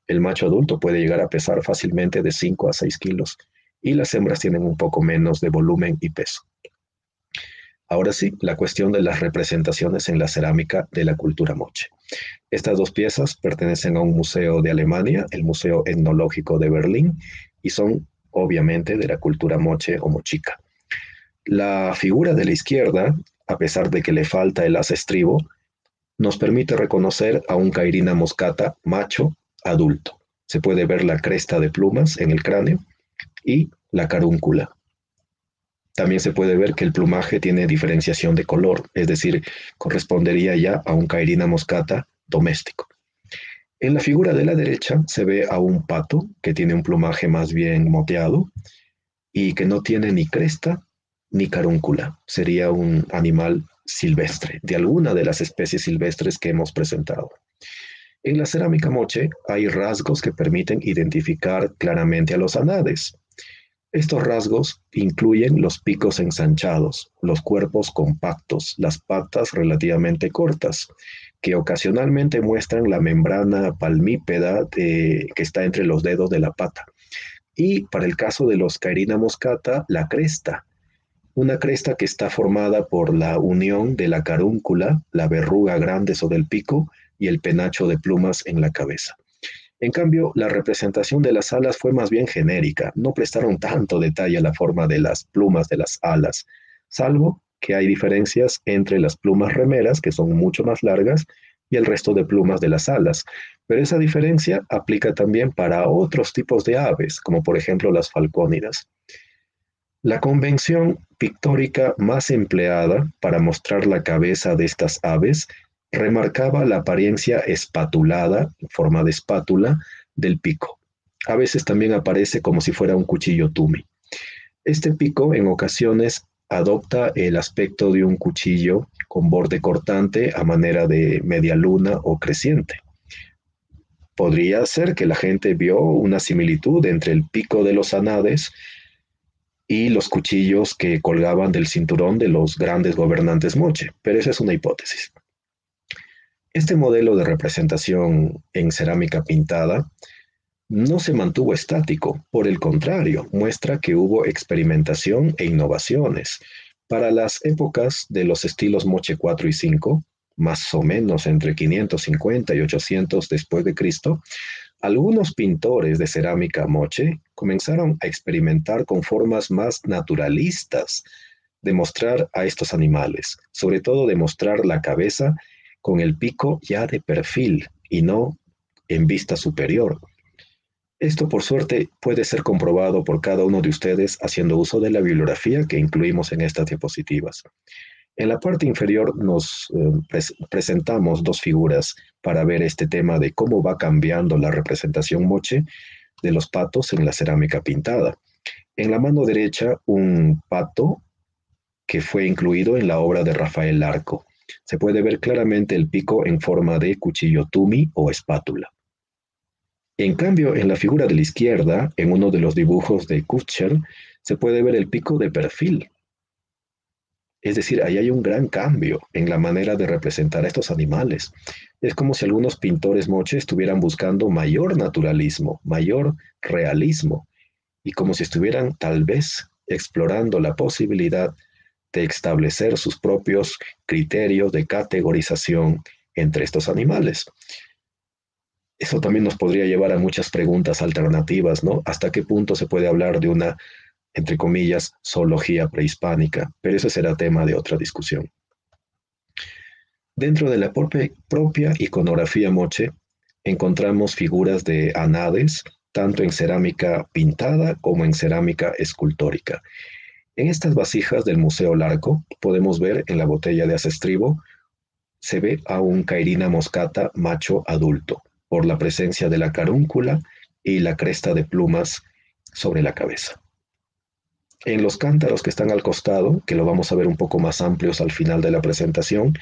el macho adulto puede llegar a pesar fácilmente de 5 a 6 kilos y las hembras tienen un poco menos de volumen y peso. Ahora sí, la cuestión de las representaciones en la cerámica de la cultura moche. Estas dos piezas pertenecen a un museo de Alemania, el Museo Etnológico de Berlín, y son obviamente de la cultura moche o mochica. La figura de la izquierda, a pesar de que le falta el as estribo, nos permite reconocer a un Cairina moscata macho adulto. Se puede ver la cresta de plumas en el cráneo y la carúncula. También se puede ver que el plumaje tiene diferenciación de color, es decir, correspondería ya a un Cairina moscata doméstico. En la figura de la derecha se ve a un pato que tiene un plumaje más bien moteado y que no tiene ni cresta ni carúncula. Sería un animal silvestre, de alguna de las especies silvestres que hemos presentado. En la cerámica moche hay rasgos que permiten identificar claramente a los anades. Estos rasgos incluyen los picos ensanchados, los cuerpos compactos, las patas relativamente cortas, que ocasionalmente muestran la membrana palmípeda que está entre los dedos de la pata. Y para el caso de los Cairina moscata, la cresta, una cresta que está formada por la unión de la carúncula, la verruga grande sobre el pico y el penacho de plumas en la cabeza. En cambio, la representación de las alas fue más bien genérica. No prestaron tanto detalle a la forma de las plumas de las alas, salvo que hay diferencias entre las plumas remeras, que son mucho más largas, y el resto de plumas de las alas. Pero esa diferencia aplica también para otros tipos de aves, como por ejemplo las falcónidas. La convención pictórica más empleada para mostrar la cabeza de estas aves remarcaba la apariencia espatulada, en forma de espátula, del pico. A veces también aparece como si fuera un cuchillo tumi. Este pico en ocasiones adopta el aspecto de un cuchillo con borde cortante a manera de media luna o creciente. Podría ser que la gente vio una similitud entre el pico de los anades y los cuchillos que colgaban del cinturón de los grandes gobernantes moche, pero esa es una hipótesis. Este modelo de representación en cerámica pintada no se mantuvo estático, por el contrario, muestra que hubo experimentación e innovaciones. Para las épocas de los estilos Moche 4 y 5, más o menos entre 550 y 800 después de Cristo, algunos pintores de cerámica Moche comenzaron a experimentar con formas más naturalistas de mostrar a estos animales, sobre todo de mostrar la cabeza con el pico ya de perfil y no en vista superior. Esto, por suerte, puede ser comprobado por cada uno de ustedes haciendo uso de la bibliografía que incluimos en estas diapositivas. En la parte inferior nos presentamos dos figuras para ver este tema de cómo va cambiando la representación moche de los patos en la cerámica pintada. En la mano derecha, un pato que fue incluido en la obra de Rafael Larco. Se puede ver claramente el pico en forma de cuchillo tumi o espátula. En cambio, en la figura de la izquierda, en uno de los dibujos de Kutscher, se puede ver el pico de perfil. Es decir, ahí hay un gran cambio en la manera de representar a estos animales. Es como si algunos pintores moche estuvieran buscando mayor naturalismo, mayor realismo, y como si estuvieran tal vez explorando la posibilidad de establecer sus propios criterios de categorización entre estos animales. Eso también nos podría llevar a muchas preguntas alternativas, ¿no? ¿Hasta qué punto se puede hablar de una, entre comillas, zoología prehispánica? Pero eso será tema de otra discusión. Dentro de la propia iconografía moche, encontramos figuras de anades, tanto en cerámica pintada como en cerámica escultórica. En estas vasijas del Museo Larco podemos ver en la botella de acestribo, se ve a un Cairina moscata macho adulto, por la presencia de la carúncula y la cresta de plumas sobre la cabeza. En los cántaros que están al costado, que lo vamos a ver un poco más amplios al final de la presentación,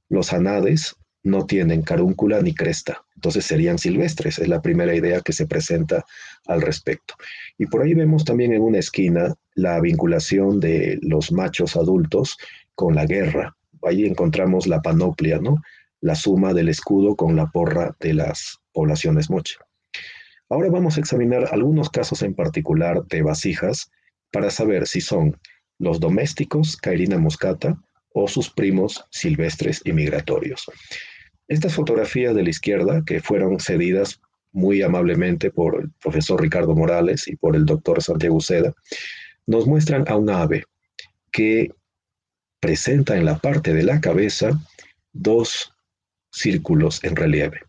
los anades no tienen carúncula ni cresta, entonces serían silvestres, es la primera idea que se presenta al respecto. Y por ahí vemos también en una esquina la vinculación de los machos adultos con la guerra. Ahí encontramos la panoplia, ¿no? La suma del escudo con la porra de las poblaciones moche. Ahora vamos a examinar algunos casos en particular de vasijas para saber si son los domésticos Cairina moscata o sus primos silvestres y migratorios. Estas fotografías de la izquierda, que fueron cedidas muy amablemente por el profesor Ricardo Morales y por el doctor Santiago Uceda, nos muestran a un ave que presenta en la parte de la cabeza dos círculos en relieve.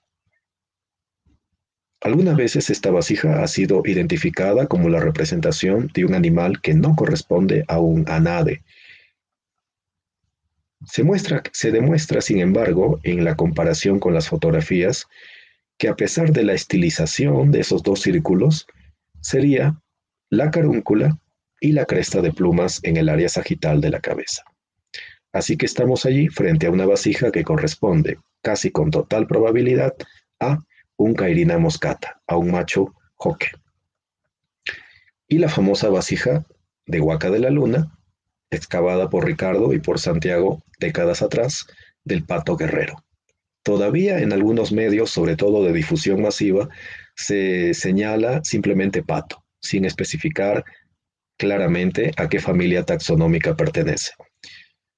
Algunas veces esta vasija ha sido identificada como la representación de un animal que no corresponde a un anade. Se demuestra, sin embargo, en la comparación con las fotografías, que a pesar de la estilización de esos dos círculos, sería la carúncula y la cresta de plumas en el área sagital de la cabeza. Así que estamos allí frente a una vasija que corresponde, casi con total probabilidad, a un Cairina moscata, a un macho joque. Y la famosa vasija de Huaca de la Luna, excavada por Ricardo y por Santiago décadas atrás, del pato guerrero. Todavía en algunos medios, sobre todo de difusión masiva, se señala simplemente pato, sin especificar claramente a qué familia taxonómica pertenece.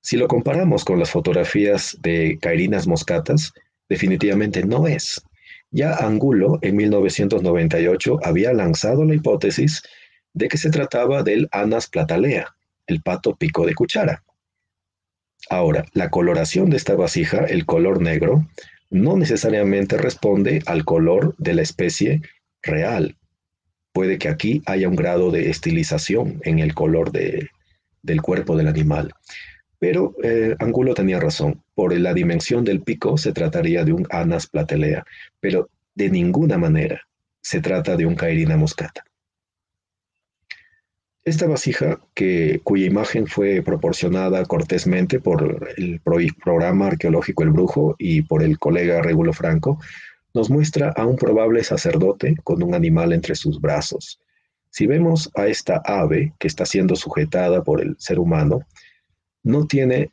Si lo comparamos con las fotografías de Cairinas moscatas, definitivamente no es. Ya Angulo, en 1998, había lanzado la hipótesis de que se trataba del Anas platalea, el pato pico de cuchara. Ahora, la coloración de esta vasija, el color negro, no necesariamente responde al color de la especie real. Puede que aquí haya un grado de estilización en el color del cuerpo del animal. Pero Angulo tenía razón. Por la dimensión del pico se trataría de un Anas platelea, pero de ninguna manera se trata de un Cairina moscata. Esta vasija, cuya imagen fue proporcionada cortésmente por el programa arqueológico El Brujo y por el colega Regulo Franco, nos muestra a un probable sacerdote con un animal entre sus brazos. Si vemos a esta ave que está siendo sujetada por el ser humano, no tiene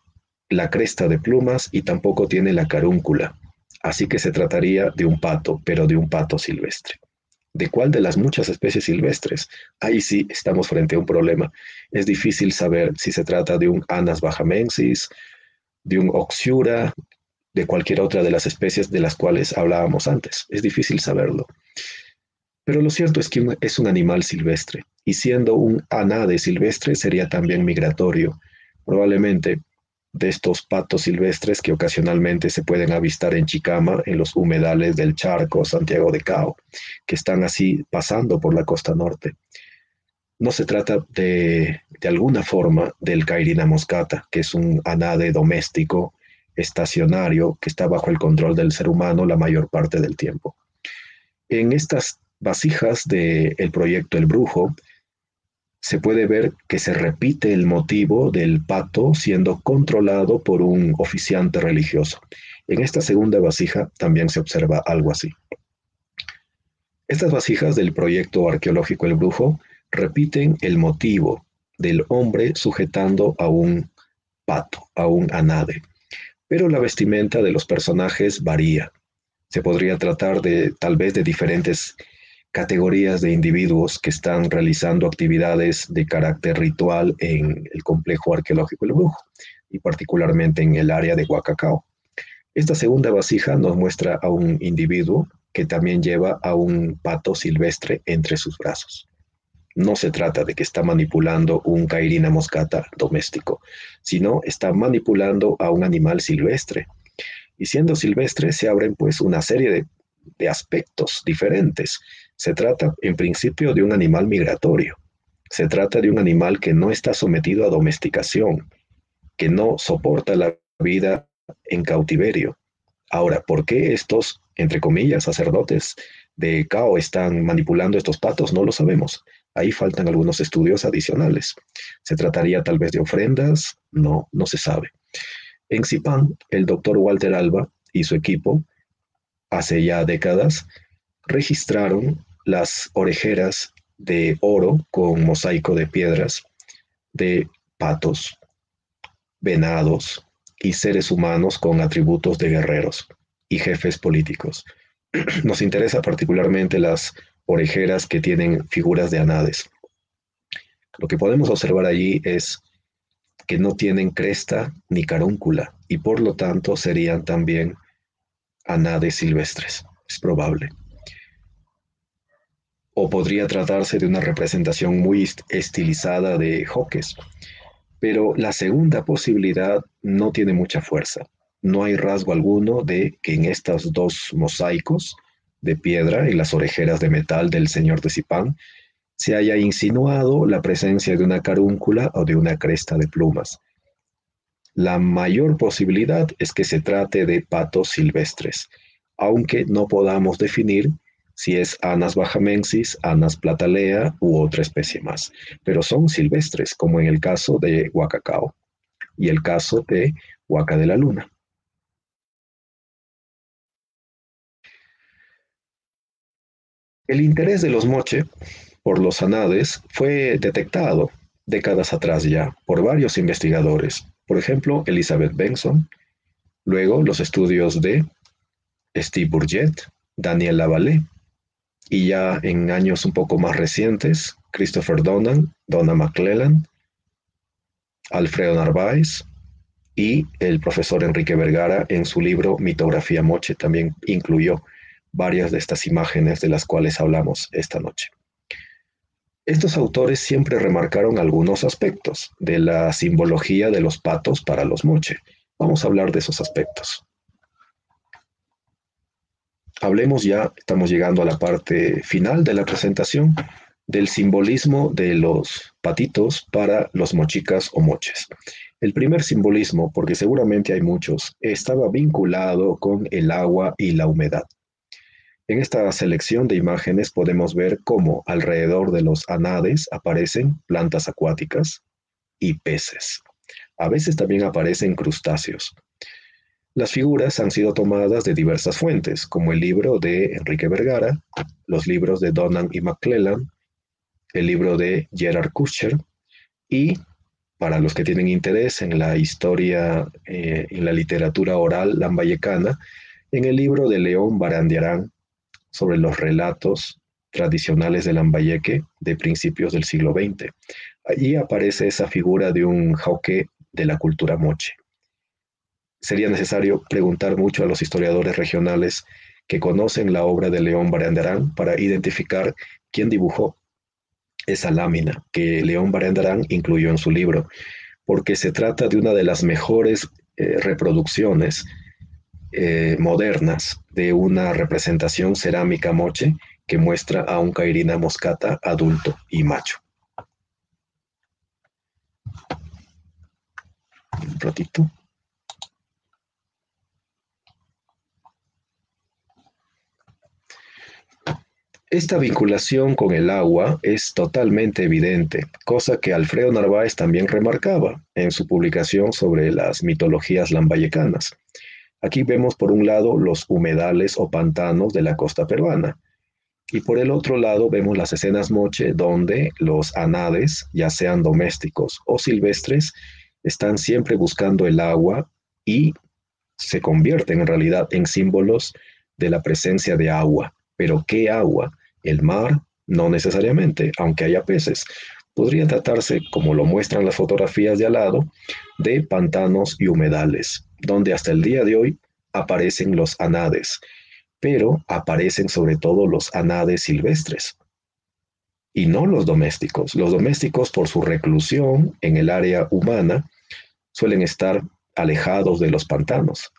la cresta de plumas y tampoco tiene la carúncula, así que se trataría de un pato, pero de un pato silvestre. ¿De cuál de las muchas especies silvestres? Ahí sí estamos frente a un problema. Es difícil saber si se trata de un Anas bajamensis, de un Oxyura, de cualquier otra de las especies de las cuales hablábamos antes. Es difícil saberlo. Pero lo cierto es que es un animal silvestre, y siendo un anade silvestre sería también migratorio, probablemente de estos patos silvestres que ocasionalmente se pueden avistar en Chicama, en los humedales del Charco, Santiago de Cao, que están así pasando por la costa norte. No se trata de alguna forma del Cairina moscata, que es un anade doméstico, estacionario, que está bajo el control del ser humano la mayor parte del tiempo. En estas vasijas del proyecto El Brujo, se puede ver que se repite el motivo del pato siendo controlado por un oficiante religioso. En esta segunda vasija también se observa algo así. Estas vasijas del proyecto arqueológico El Brujo repiten el motivo del hombre sujetando a un pato, a un anade, pero la vestimenta de los personajes varía. Se podría tratar tal vez de diferentes categorías de individuos que están realizando actividades de carácter ritual en el complejo arqueológico El Brujo, y particularmente en el área de Huacacao. Esta segunda vasija nos muestra a un individuo que también lleva a un pato silvestre entre sus brazos. No se trata de que está manipulando un Cairina moscata doméstico, sino está manipulando a un animal silvestre. Y siendo silvestre se abren pues una serie de aspectos diferentes. Se trata en principio de un animal migratorio. Se trata de un animal que no está sometido a domesticación, que no soporta la vida en cautiverio. Ahora, ¿por qué estos, entre comillas, sacerdotes de Cao están manipulando estos patos? No lo sabemos. Ahí faltan algunos estudios adicionales. ¿Se trataría tal vez de ofrendas? No, no se sabe. En Zipán, el doctor Walter Alba y su equipo, hace ya décadas, registraron las orejeras de oro con mosaico de piedras de patos, venados y seres humanos con atributos de guerreros y jefes políticos. Nos interesa particularmente las orejeras que tienen figuras de anades. Lo que podemos observar allí es que no tienen cresta ni carúncula y por lo tanto serían también anades silvestres. Es probable. O podría tratarse de una representación muy estilizada de joques. Pero la segunda posibilidad no tiene mucha fuerza. No hay rasgo alguno de que en estos dos mosaicos de piedra y las orejeras de metal del señor de Zipán se haya insinuado la presencia de una carúncula o de una cresta de plumas. La mayor posibilidad es que se trate de patos silvestres, aunque no podamos definir si es Anas bajamensis, Anas platalea u otra especie más, pero son silvestres, como en el caso de Huacacao y el caso de Huaca de la Luna. El interés de los moche por los anades fue detectado décadas atrás ya por varios investigadores, por ejemplo, Elizabeth Benson, luego los estudios de Steve Burgett, Daniel Lavallée, y ya en años un poco más recientes, Christopher Donnan, Donna McClellan, Alfredo Narváez y el profesor Enrique Vergara en su libro Mitografía Moche también incluyó varias de estas imágenes de las cuales hablamos esta noche. Estos autores siempre remarcaron algunos aspectos de la simbología de los patos para los moche. Vamos a hablar de esos aspectos. Hablemos ya, estamos llegando a la parte final de la presentación, del simbolismo de los patitos para los mochicas o moches. El primer simbolismo, porque seguramente hay muchos, estaba vinculado con el agua y la humedad. En esta selección de imágenes podemos ver cómo alrededor de los anades aparecen plantas acuáticas y peces. A veces también aparecen crustáceos. Las figuras han sido tomadas de diversas fuentes, como el libro de Enrique Vergara, los libros de Donnan y McClellan, el libro de Gerard Kutscher y, para los que tienen interés en la historia, en la literatura oral lambayecana, en el libro de León Barandiarán sobre los relatos tradicionales de Lambayeque de principios del siglo XX. Allí aparece esa figura de un jauque de la cultura moche. Sería necesario preguntar mucho a los historiadores regionales que conocen la obra de León Barandiarán para identificar quién dibujó esa lámina que León Barandiarán incluyó en su libro, porque se trata de una de las mejores reproducciones modernas de una representación cerámica moche que muestra a un Cairina moscata adulto y macho. Un ratito. Esta vinculación con el agua es totalmente evidente, cosa que Alfredo Narváez también remarcaba en su publicación sobre las mitologías lambayecanas. Aquí vemos por un lado los humedales o pantanos de la costa peruana, y por el otro lado vemos las escenas moche donde los anades, ya sean domésticos o silvestres, están siempre buscando el agua y se convierten en realidad en símbolos de la presencia de agua. ¿Pero qué agua? ¿El mar? No necesariamente, aunque haya peces. Podría tratarse, como lo muestran las fotografías de al lado, de pantanos y humedales, donde hasta el día de hoy aparecen los anades, pero aparecen sobre todo los anades silvestres y no los domésticos. Los domésticos, por su reclusión en el área humana, suelen estar alejados de los pantanos,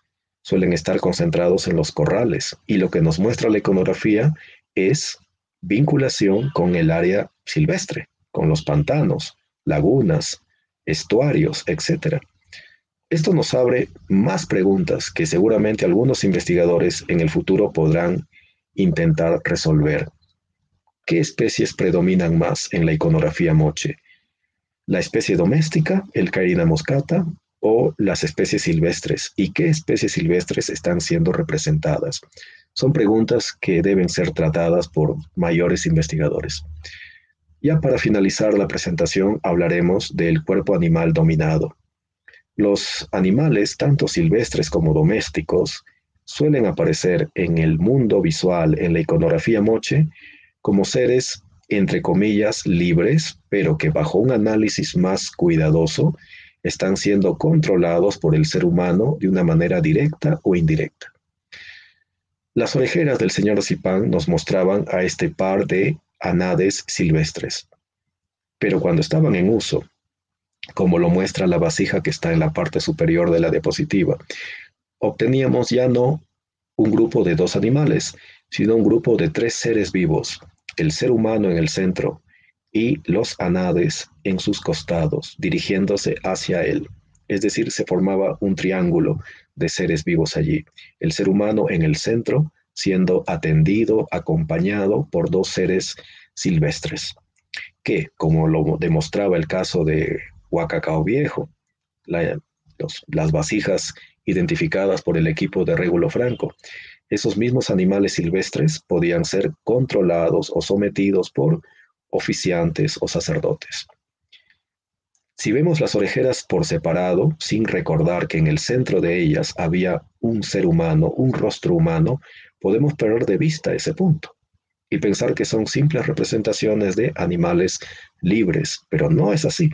suelen estar concentrados en los corrales, y lo que nos muestra la iconografía es vinculación con el área silvestre, con los pantanos, lagunas, estuarios, etc. Esto nos abre más preguntas que seguramente algunos investigadores en el futuro podrán intentar resolver. ¿Qué especies predominan más en la iconografía moche? ¿La especie doméstica, el Cairina moscata, o las especies silvestres? ¿Y qué especies silvestres están siendo representadas? Son preguntas que deben ser tratadas por mayores investigadores. Ya para finalizar la presentación hablaremos del cuerpo animal dominado. Los animales, tanto silvestres como domésticos, suelen aparecer en el mundo visual, en la iconografía moche, como seres, entre comillas, libres, pero que bajo un análisis más cuidadoso están siendo controlados por el ser humano de una manera directa o indirecta. Las orejeras del señor Zipán nos mostraban a este par de anades silvestres, pero cuando estaban en uso, como lo muestra la vasija que está en la parte superior de la diapositiva, obteníamos ya no un grupo de dos animales, sino un grupo de tres seres vivos, el ser humano en el centro y los anades en sus costados, dirigiéndose hacia él. Es decir, se formaba un triángulo de seres vivos allí. El ser humano en el centro, siendo atendido, acompañado por dos seres silvestres, que, como lo demostraba el caso de Huacacao Viejo, las vasijas identificadas por el equipo de Régulo Franco, esos mismos animales silvestres podían ser controlados o sometidos por oficiantes o sacerdotes. Si vemos las orejeras por separado, sin recordar que en el centro de ellas había un ser humano, un rostro humano, podemos perder de vista ese punto y pensar que son simples representaciones de animales libres, pero no es así,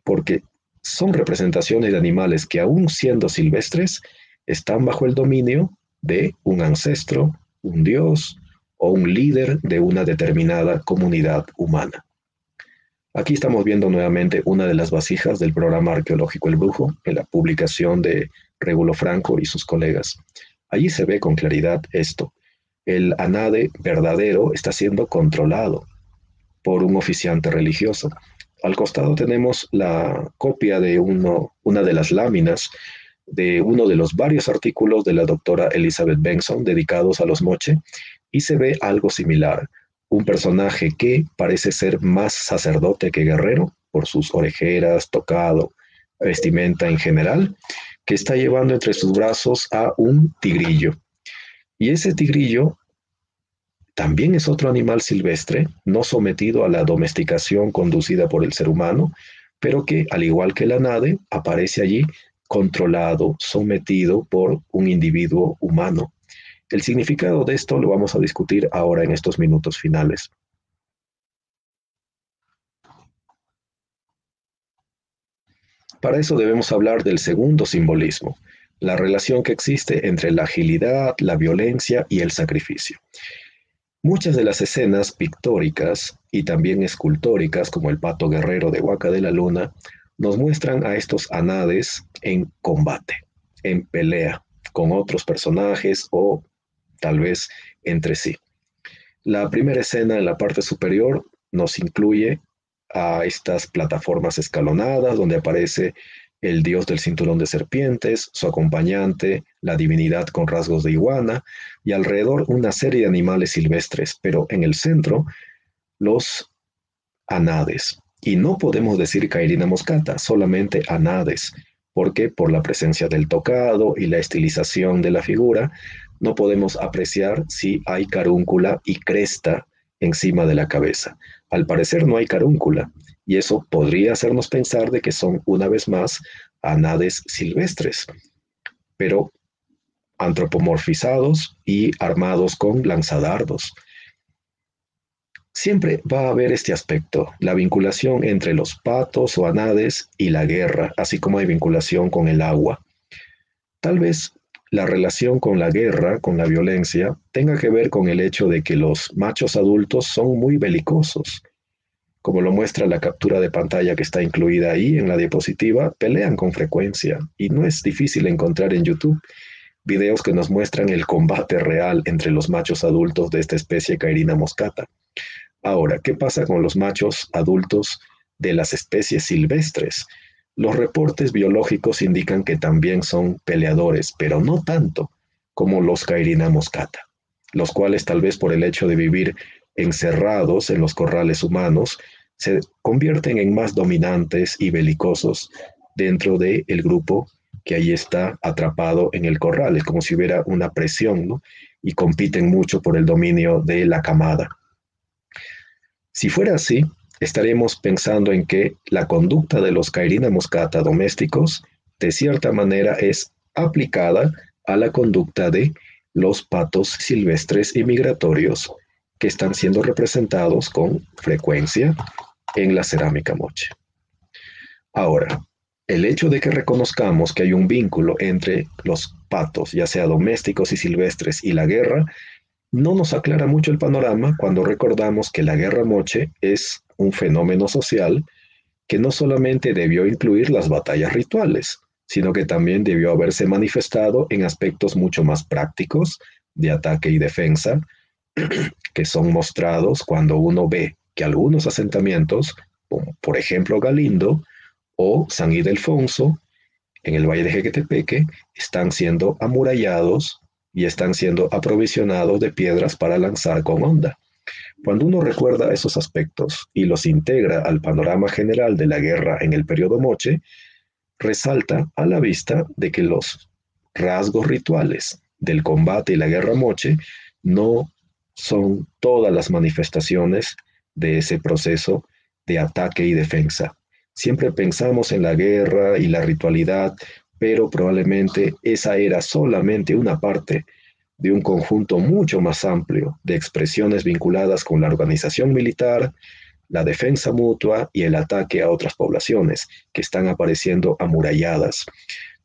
porque son representaciones de animales que, aún siendo silvestres, están bajo el dominio de un ancestro, un dios o un líder de una determinada comunidad humana. Aquí estamos viendo nuevamente una de las vasijas del programa arqueológico El Brujo, en la publicación de Régulo Franco y sus colegas. Allí se ve con claridad esto. El anade verdadero está siendo controlado por un oficiante religioso. Al costado tenemos la copia de una de las láminas de uno de los varios artículos de la doctora Elizabeth Benson dedicados a los moche, y se ve algo similar. Un personaje que parece ser más sacerdote que guerrero, por sus orejeras, tocado, vestimenta en general, que está llevando entre sus brazos a un tigrillo. Y ese tigrillo también es otro animal silvestre, no sometido a la domesticación conducida por el ser humano, pero que, al igual que la nade, aparece allí controlado, sometido por un individuo humano. El significado de esto lo vamos a discutir ahora en estos minutos finales. Para eso debemos hablar del segundo simbolismo, la relación que existe entre la agilidad, la violencia y el sacrificio. Muchas de las escenas pictóricas y también escultóricas, como el pato guerrero de Huaca de la Luna, nos muestran a estos anades en combate, en pelea con otros personajes o tal vez entre sí. La primera escena en la parte superior nos incluye a estas plataformas escalonadas donde aparece el dios del cinturón de serpientes, su acompañante, la divinidad con rasgos de iguana, y alrededor una serie de animales silvestres, pero en el centro los anades. Y no podemos decir Cairina moscata, solamente anades, porque por la presencia del tocado y la estilización de la figura, no podemos apreciar si hay carúncula y cresta encima de la cabeza. Al parecer no hay carúncula, y eso podría hacernos pensar de que son una vez más anades silvestres, pero antropomorfizados y armados con lanzadardos. Siempre va a haber este aspecto, la vinculación entre los patos o anades y la guerra, así como hay vinculación con el agua. Tal vez la relación con la guerra, con la violencia, tenga que ver con el hecho de que los machos adultos son muy belicosos. Como lo muestra la captura de pantalla que está incluida ahí en la diapositiva, pelean con frecuencia y no es difícil encontrar en YouTube videos que nos muestran el combate real entre los machos adultos de esta especie Cairina moscata. Ahora, ¿qué pasa con los machos adultos de las especies silvestres? Los reportes biológicos indican que también son peleadores, pero no tanto como los Cairina moscata, los cuales tal vez por el hecho de vivir encerrados en los corrales humanos, se convierten en más dominantes y belicosos dentro del grupo que ahí está atrapado en el corral. Es como si hubiera una presión, ¿no? Y compiten mucho por el dominio de la camada. Si fuera así, estaremos pensando en que la conducta de los Cairina moscata domésticos, de cierta manera, es aplicada a la conducta de los patos silvestres y migratorios que están siendo representados con frecuencia en la cerámica moche. Ahora, el hecho de que reconozcamos que hay un vínculo entre los patos, ya sea domésticos y silvestres, y la guerra, no nos aclara mucho el panorama cuando recordamos que la guerra moche es un fenómeno social que no solamente debió incluir las batallas rituales, sino que también debió haberse manifestado en aspectos mucho más prácticos de ataque y defensa, que son mostrados cuando uno ve que algunos asentamientos, como por ejemplo Galindo o San Ildefonso, en el Valle de Jequetepeque, están siendo amurallados y están siendo aprovisionados de piedras para lanzar con honda. Cuando uno recuerda esos aspectos y los integra al panorama general de la guerra en el periodo moche, resalta a la vista de que los rasgos rituales del combate y la guerra moche no son todas las manifestaciones de ese proceso de ataque y defensa. Siempre pensamos en la guerra y la ritualidad, pero probablemente esa era solamente una parte de un conjunto mucho más amplio de expresiones vinculadas con la organización militar, la defensa mutua y el ataque a otras poblaciones que están apareciendo amuralladas.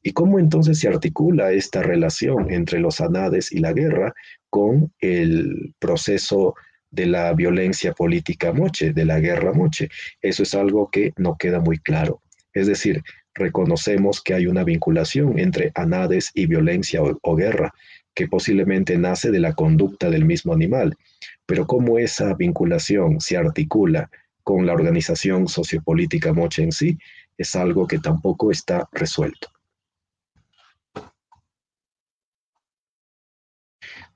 ¿Y cómo entonces se articula esta relación entre los anades y la guerra con el proceso de la violencia política moche, de la guerra moche? Eso es algo que no queda muy claro. Es decir, reconocemos que hay una vinculación entre anades y violencia o guerra, que posiblemente nace de la conducta del mismo animal, pero cómo esa vinculación se articula con la organización sociopolítica moche en sí, es algo que tampoco está resuelto.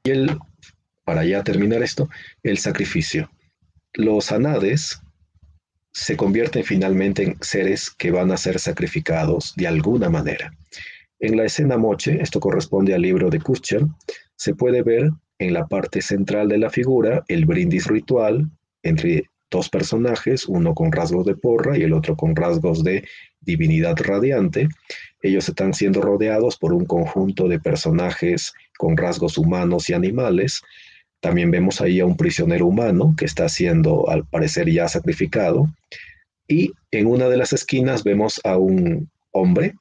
Y para ya terminar esto, el sacrificio. Los anades se convierten finalmente en seres que van a ser sacrificados de alguna manera. En la escena moche, esto corresponde al libro de Kuchel, se puede ver en la parte central de la figura el brindis ritual entre dos personajes, uno con rasgos de porra y el otro con rasgos de divinidad radiante. Ellos están siendo rodeados por un conjunto de personajes con rasgos humanos y animales. También vemos ahí a un prisionero humano que está siendo, al parecer, ya sacrificado. Y en una de las esquinas vemos a un hombre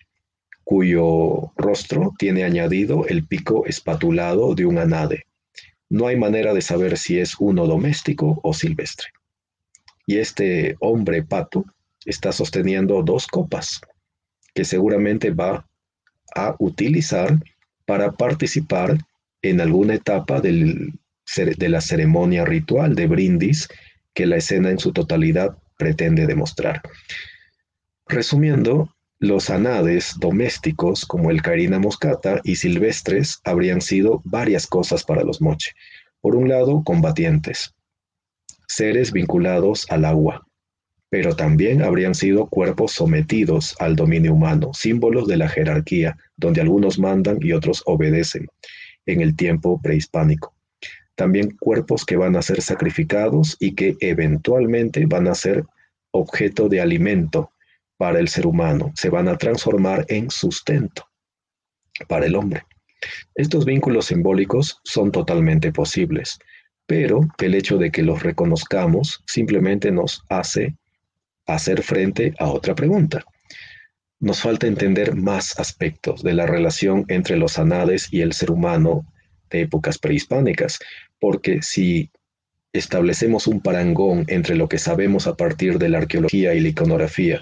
cuyo rostro tiene añadido el pico espatulado de un anade. No hay manera de saber si es uno doméstico o silvestre. Y este hombre pato está sosteniendo dos copas que seguramente va a utilizar para participar en alguna etapa de la ceremonia ritual de brindis que la escena en su totalidad pretende demostrar. Resumiendo, los anades domésticos como el Cairina moscata y silvestres habrían sido varias cosas para los moche. Por un lado, combatientes, seres vinculados al agua, pero también habrían sido cuerpos sometidos al dominio humano, símbolos de la jerarquía, donde algunos mandan y otros obedecen en el tiempo prehispánico. También cuerpos que van a ser sacrificados y que eventualmente van a ser objeto de alimento para el ser humano, se van a transformar en sustento para el hombre. Estos vínculos simbólicos son totalmente posibles, pero el hecho de que los reconozcamos simplemente nos hace hacer frente a otra pregunta. Nos falta entender más aspectos de la relación entre los anades y el ser humano de épocas prehispánicas, porque si establecemos un parangón entre lo que sabemos a partir de la arqueología y la iconografía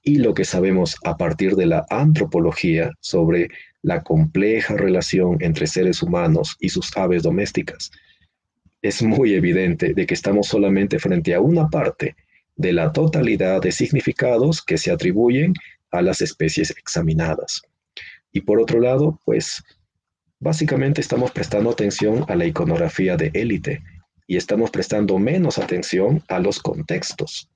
y lo que sabemos a partir de la antropología sobre la compleja relación entre seres humanos y sus aves domésticas, es muy evidente de que estamos solamente frente a una parte de la totalidad de significados que se atribuyen a las especies examinadas. Y por otro lado, pues básicamente estamos prestando atención a la iconografía de élite y estamos prestando menos atención a los contextos.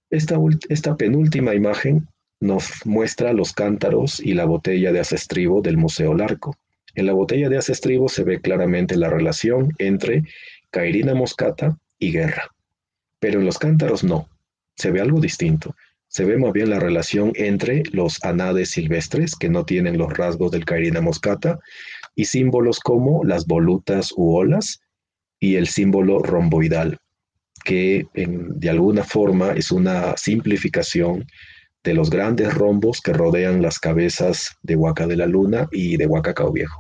Esta penúltima imagen nos muestra los cántaros y la botella de asestribo del Museo Larco. En la botella de asestribo se ve claramente la relación entre Cairina moscata y guerra, pero en los cántaros no, se ve algo distinto. Se ve más bien la relación entre los anades silvestres, que no tienen los rasgos del Cairina moscata, y símbolos como las volutas u olas y el símbolo romboidal, que de alguna forma es una simplificación de los grandes rombos que rodean las cabezas de Huaca de la Luna y de Huaca Cao Viejo.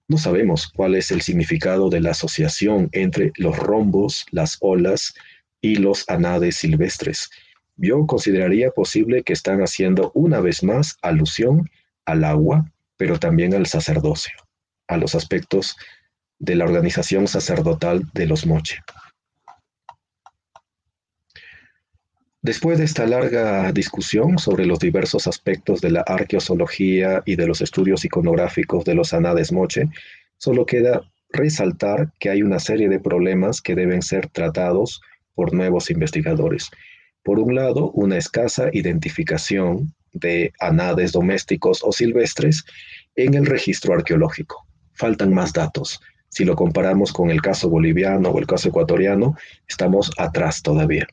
No sabemos cuál es el significado de la asociación entre los rombos, las olas y los anades silvestres. Yo consideraría posible que están haciendo una vez más alusión al agua, pero también al sacerdocio, a los aspectos de la organización sacerdotal de los moche. Después de esta larga discusión sobre los diversos aspectos de la arqueozoología y de los estudios iconográficos de los anades moche, solo queda resaltar que hay una serie de problemas que deben ser tratados por nuevos investigadores. Por un lado, una escasa identificación de anades domésticos o silvestres en el registro arqueológico. Faltan más datos. Si lo comparamos con el caso boliviano o el caso ecuatoriano, estamos atrás todavía.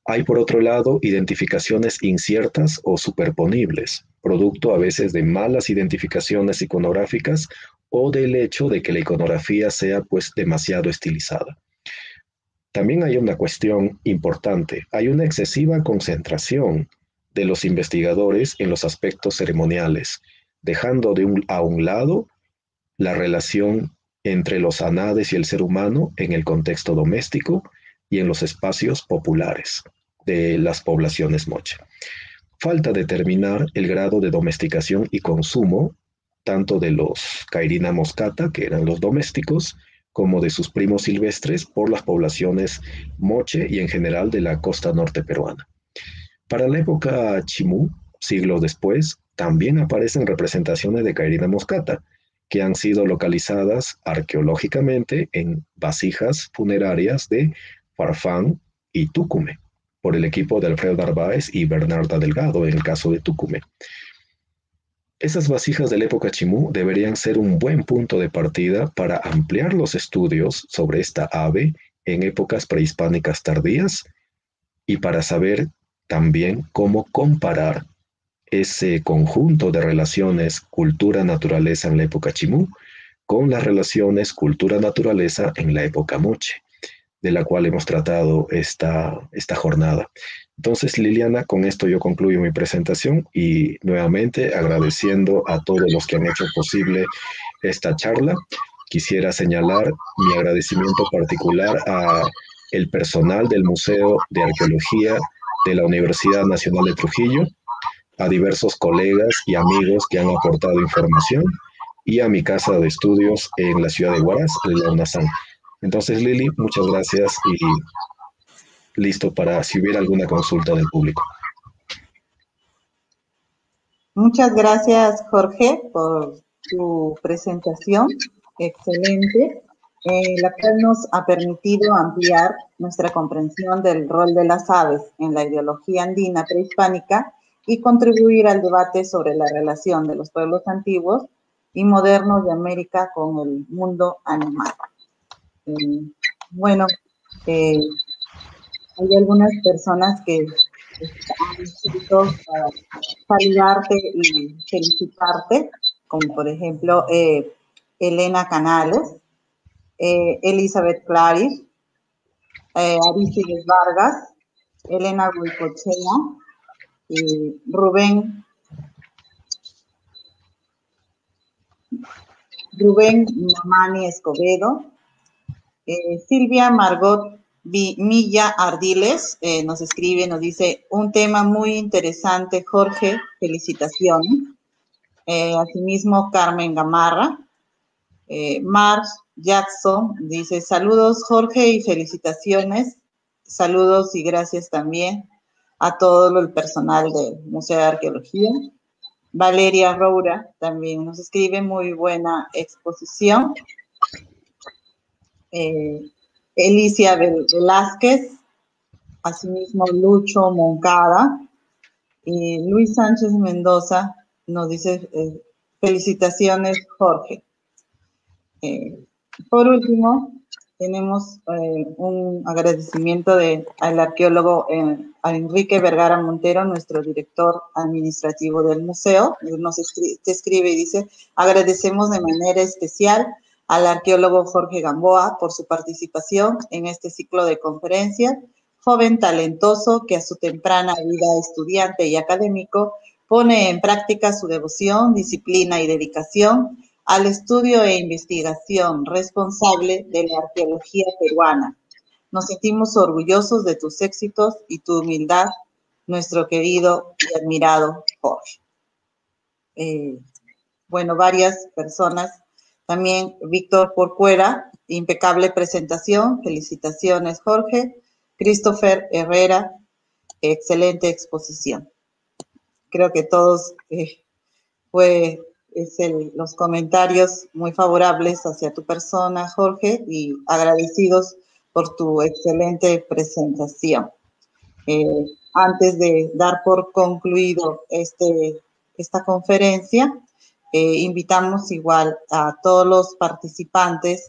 Hay, por otro lado, identificaciones inciertas o superponibles, producto a veces de malas identificaciones iconográficas o del hecho de que la iconografía sea pues demasiado estilizada. También hay una cuestión importante, hay una excesiva concentración de los investigadores en los aspectos ceremoniales, dejando a un lado la relación entre los anades y el ser humano en el contexto doméstico y en los espacios populares de las poblaciones moche. Falta determinar el grado de domesticación y consumo tanto de los Cairina moscata, que eran los domésticos, como de sus primos silvestres por las poblaciones moche y en general de la costa norte peruana. Para la época Chimú, siglos después, también aparecen representaciones de Cairina moscata, que han sido localizadas arqueológicamente en vasijas funerarias de Farfán y Tucumé, por el equipo de Alfredo Narváez y Bernarda Delgado en el caso de Tucumé. Esas vasijas de la época Chimú deberían ser un buen punto de partida para ampliar los estudios sobre esta ave en épocas prehispánicas tardías y para saber también cómo comparar ese conjunto de relaciones cultura-naturaleza en la época Chimú con las relaciones cultura-naturaleza en la época Moche, de la cual hemos tratado esta jornada. Entonces, Liliana, con esto yo concluyo mi presentación y nuevamente agradeciendo a todos los que han hecho posible esta charla. Quisiera señalar mi agradecimiento particular a el personal del Museo de Arqueología de la Universidad Nacional de Trujillo, a diversos colegas y amigos que han aportado información y a mi casa de estudios en la ciudad de Huaraz, en la UNASAM. Entonces, Lili, muchas gracias y listo para si hubiera alguna consulta del público. Muchas gracias, Jorge, por tu presentación. Excelente, la cual nos ha permitido ampliar nuestra comprensión del rol de las aves en la ideología andina prehispánica y contribuir al debate sobre la relación de los pueblos antiguos y modernos de América con el mundo animal. Bueno, hay algunas personas que han escrito para saludarte y felicitarte, como por ejemplo Elena Canales, Elizabeth Claris, Arístides Vargas, Elena Guicochea, Rubén Mamani Escobedo, Silvia Margot Milla Ardiles nos escribe, nos dice, un tema muy interesante, Jorge, felicitaciones. Asimismo, Carmen Gamarra, Mars Jackson dice, saludos, Jorge, y felicitaciones. Saludos y gracias también a todo el personal del Museo de Arqueología. Valeria Roura también nos escribe, muy buena exposición. Elicia Velázquez, asimismo Lucho Moncada, y Luis Sánchez Mendoza nos dice felicitaciones, Jorge. Por último, tenemos un agradecimiento al arqueólogo Enrique Vergara Montero, nuestro director administrativo del museo. Nos escribe y dice, agradecemos de manera especial al arqueólogo Jorge Gamboa por su participación en este ciclo de conferencias, joven talentoso que a su temprana vida estudiante y académico pone en práctica su devoción, disciplina y dedicación al estudio e investigación responsable de la arqueología peruana. Nos sentimos orgullosos de tus éxitos y tu humildad, nuestro querido y admirado Jorge. Bueno, varias personas. También Víctor Porcuera, impecable presentación. Felicitaciones, Jorge. Christopher Herrera, excelente exposición. Creo que todos los comentarios muy favorables hacia tu persona, Jorge, y agradecidos por tu excelente presentación. Antes de dar por concluido esta conferencia, invitamos igual a todos los participantes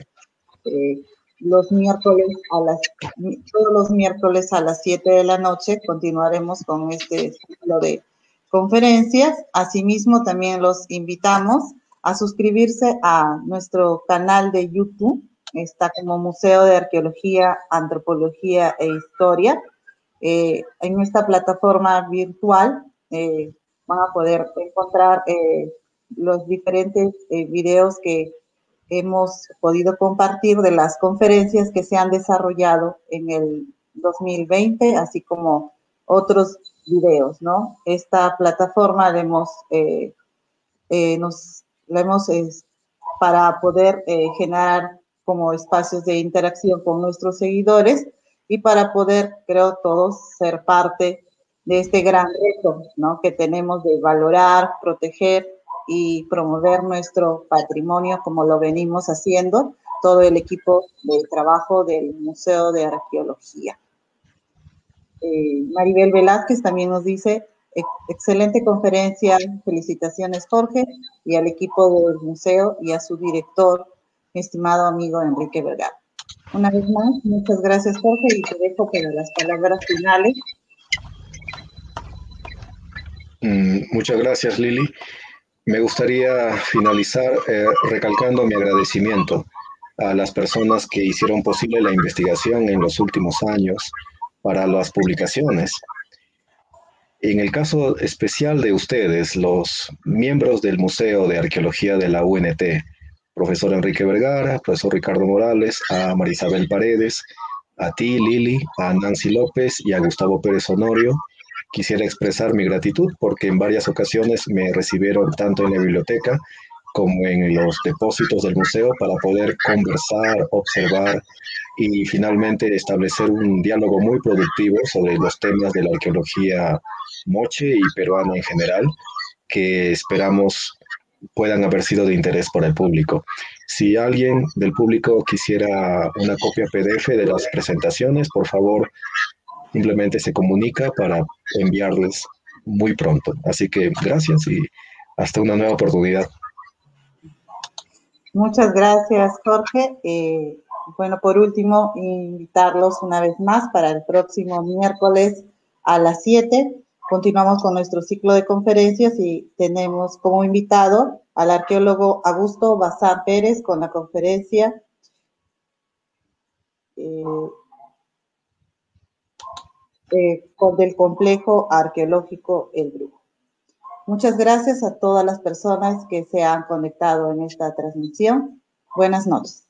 todos los miércoles a las 7 de la noche continuaremos con este ciclo de conferencias. Asimismo, también los invitamos a suscribirse a nuestro canal de YouTube. Está como Museo de Arqueología, Antropología e Historia. En esta plataforma virtual van a poder encontrar los diferentes videos que hemos podido compartir de las conferencias que se han desarrollado en el 2020, así como otros videos, ¿no? Esta plataforma nos para poder generar como espacios de interacción con nuestros seguidores y para poder, creo, todos ser parte de este gran reto, ¿no?, que tenemos de valorar, proteger y promover nuestro patrimonio como lo venimos haciendo todo el equipo de trabajo del Museo de Arqueología. Maribel Velázquez también nos dice, excelente conferencia, felicitaciones Jorge y al equipo del museo y a su director, mi estimado amigo Enrique Vergara. Una vez más, muchas gracias Jorge y te dejo para las palabras finales. Muchas gracias Lili. Me gustaría finalizar recalcando mi agradecimiento a las personas que hicieron posible la investigación en los últimos años para las publicaciones. En el caso especial de ustedes, los miembros del Museo de Arqueología de la UNT, profesor Enrique Vergara, profesor Ricardo Morales, a Marisabel Paredes, a ti, Lili, a Nancy López y a Gustavo Pérez Honorio, quisiera expresar mi gratitud porque en varias ocasiones me recibieron tanto en la biblioteca como en los depósitos del museo para poder conversar, observar y finalmente establecer un diálogo muy productivo sobre los temas de la arqueología moche y peruana en general, que esperamos puedan haber sido de interés para el público. Si alguien del público quisiera una copia PDF de las presentaciones, por favor, simplemente se comunica para enviarles muy pronto. Así que gracias y hasta una nueva oportunidad. Muchas gracias, Jorge. Bueno, por último, invitarlos una vez más para el próximo miércoles a las 7. Continuamos con nuestro ciclo de conferencias y tenemos como invitado al arqueólogo Augusto Bazán Pérez con la conferencia del complejo arqueológico El Brujo. Muchas gracias a todas las personas que se han conectado en esta transmisión. Buenas noches.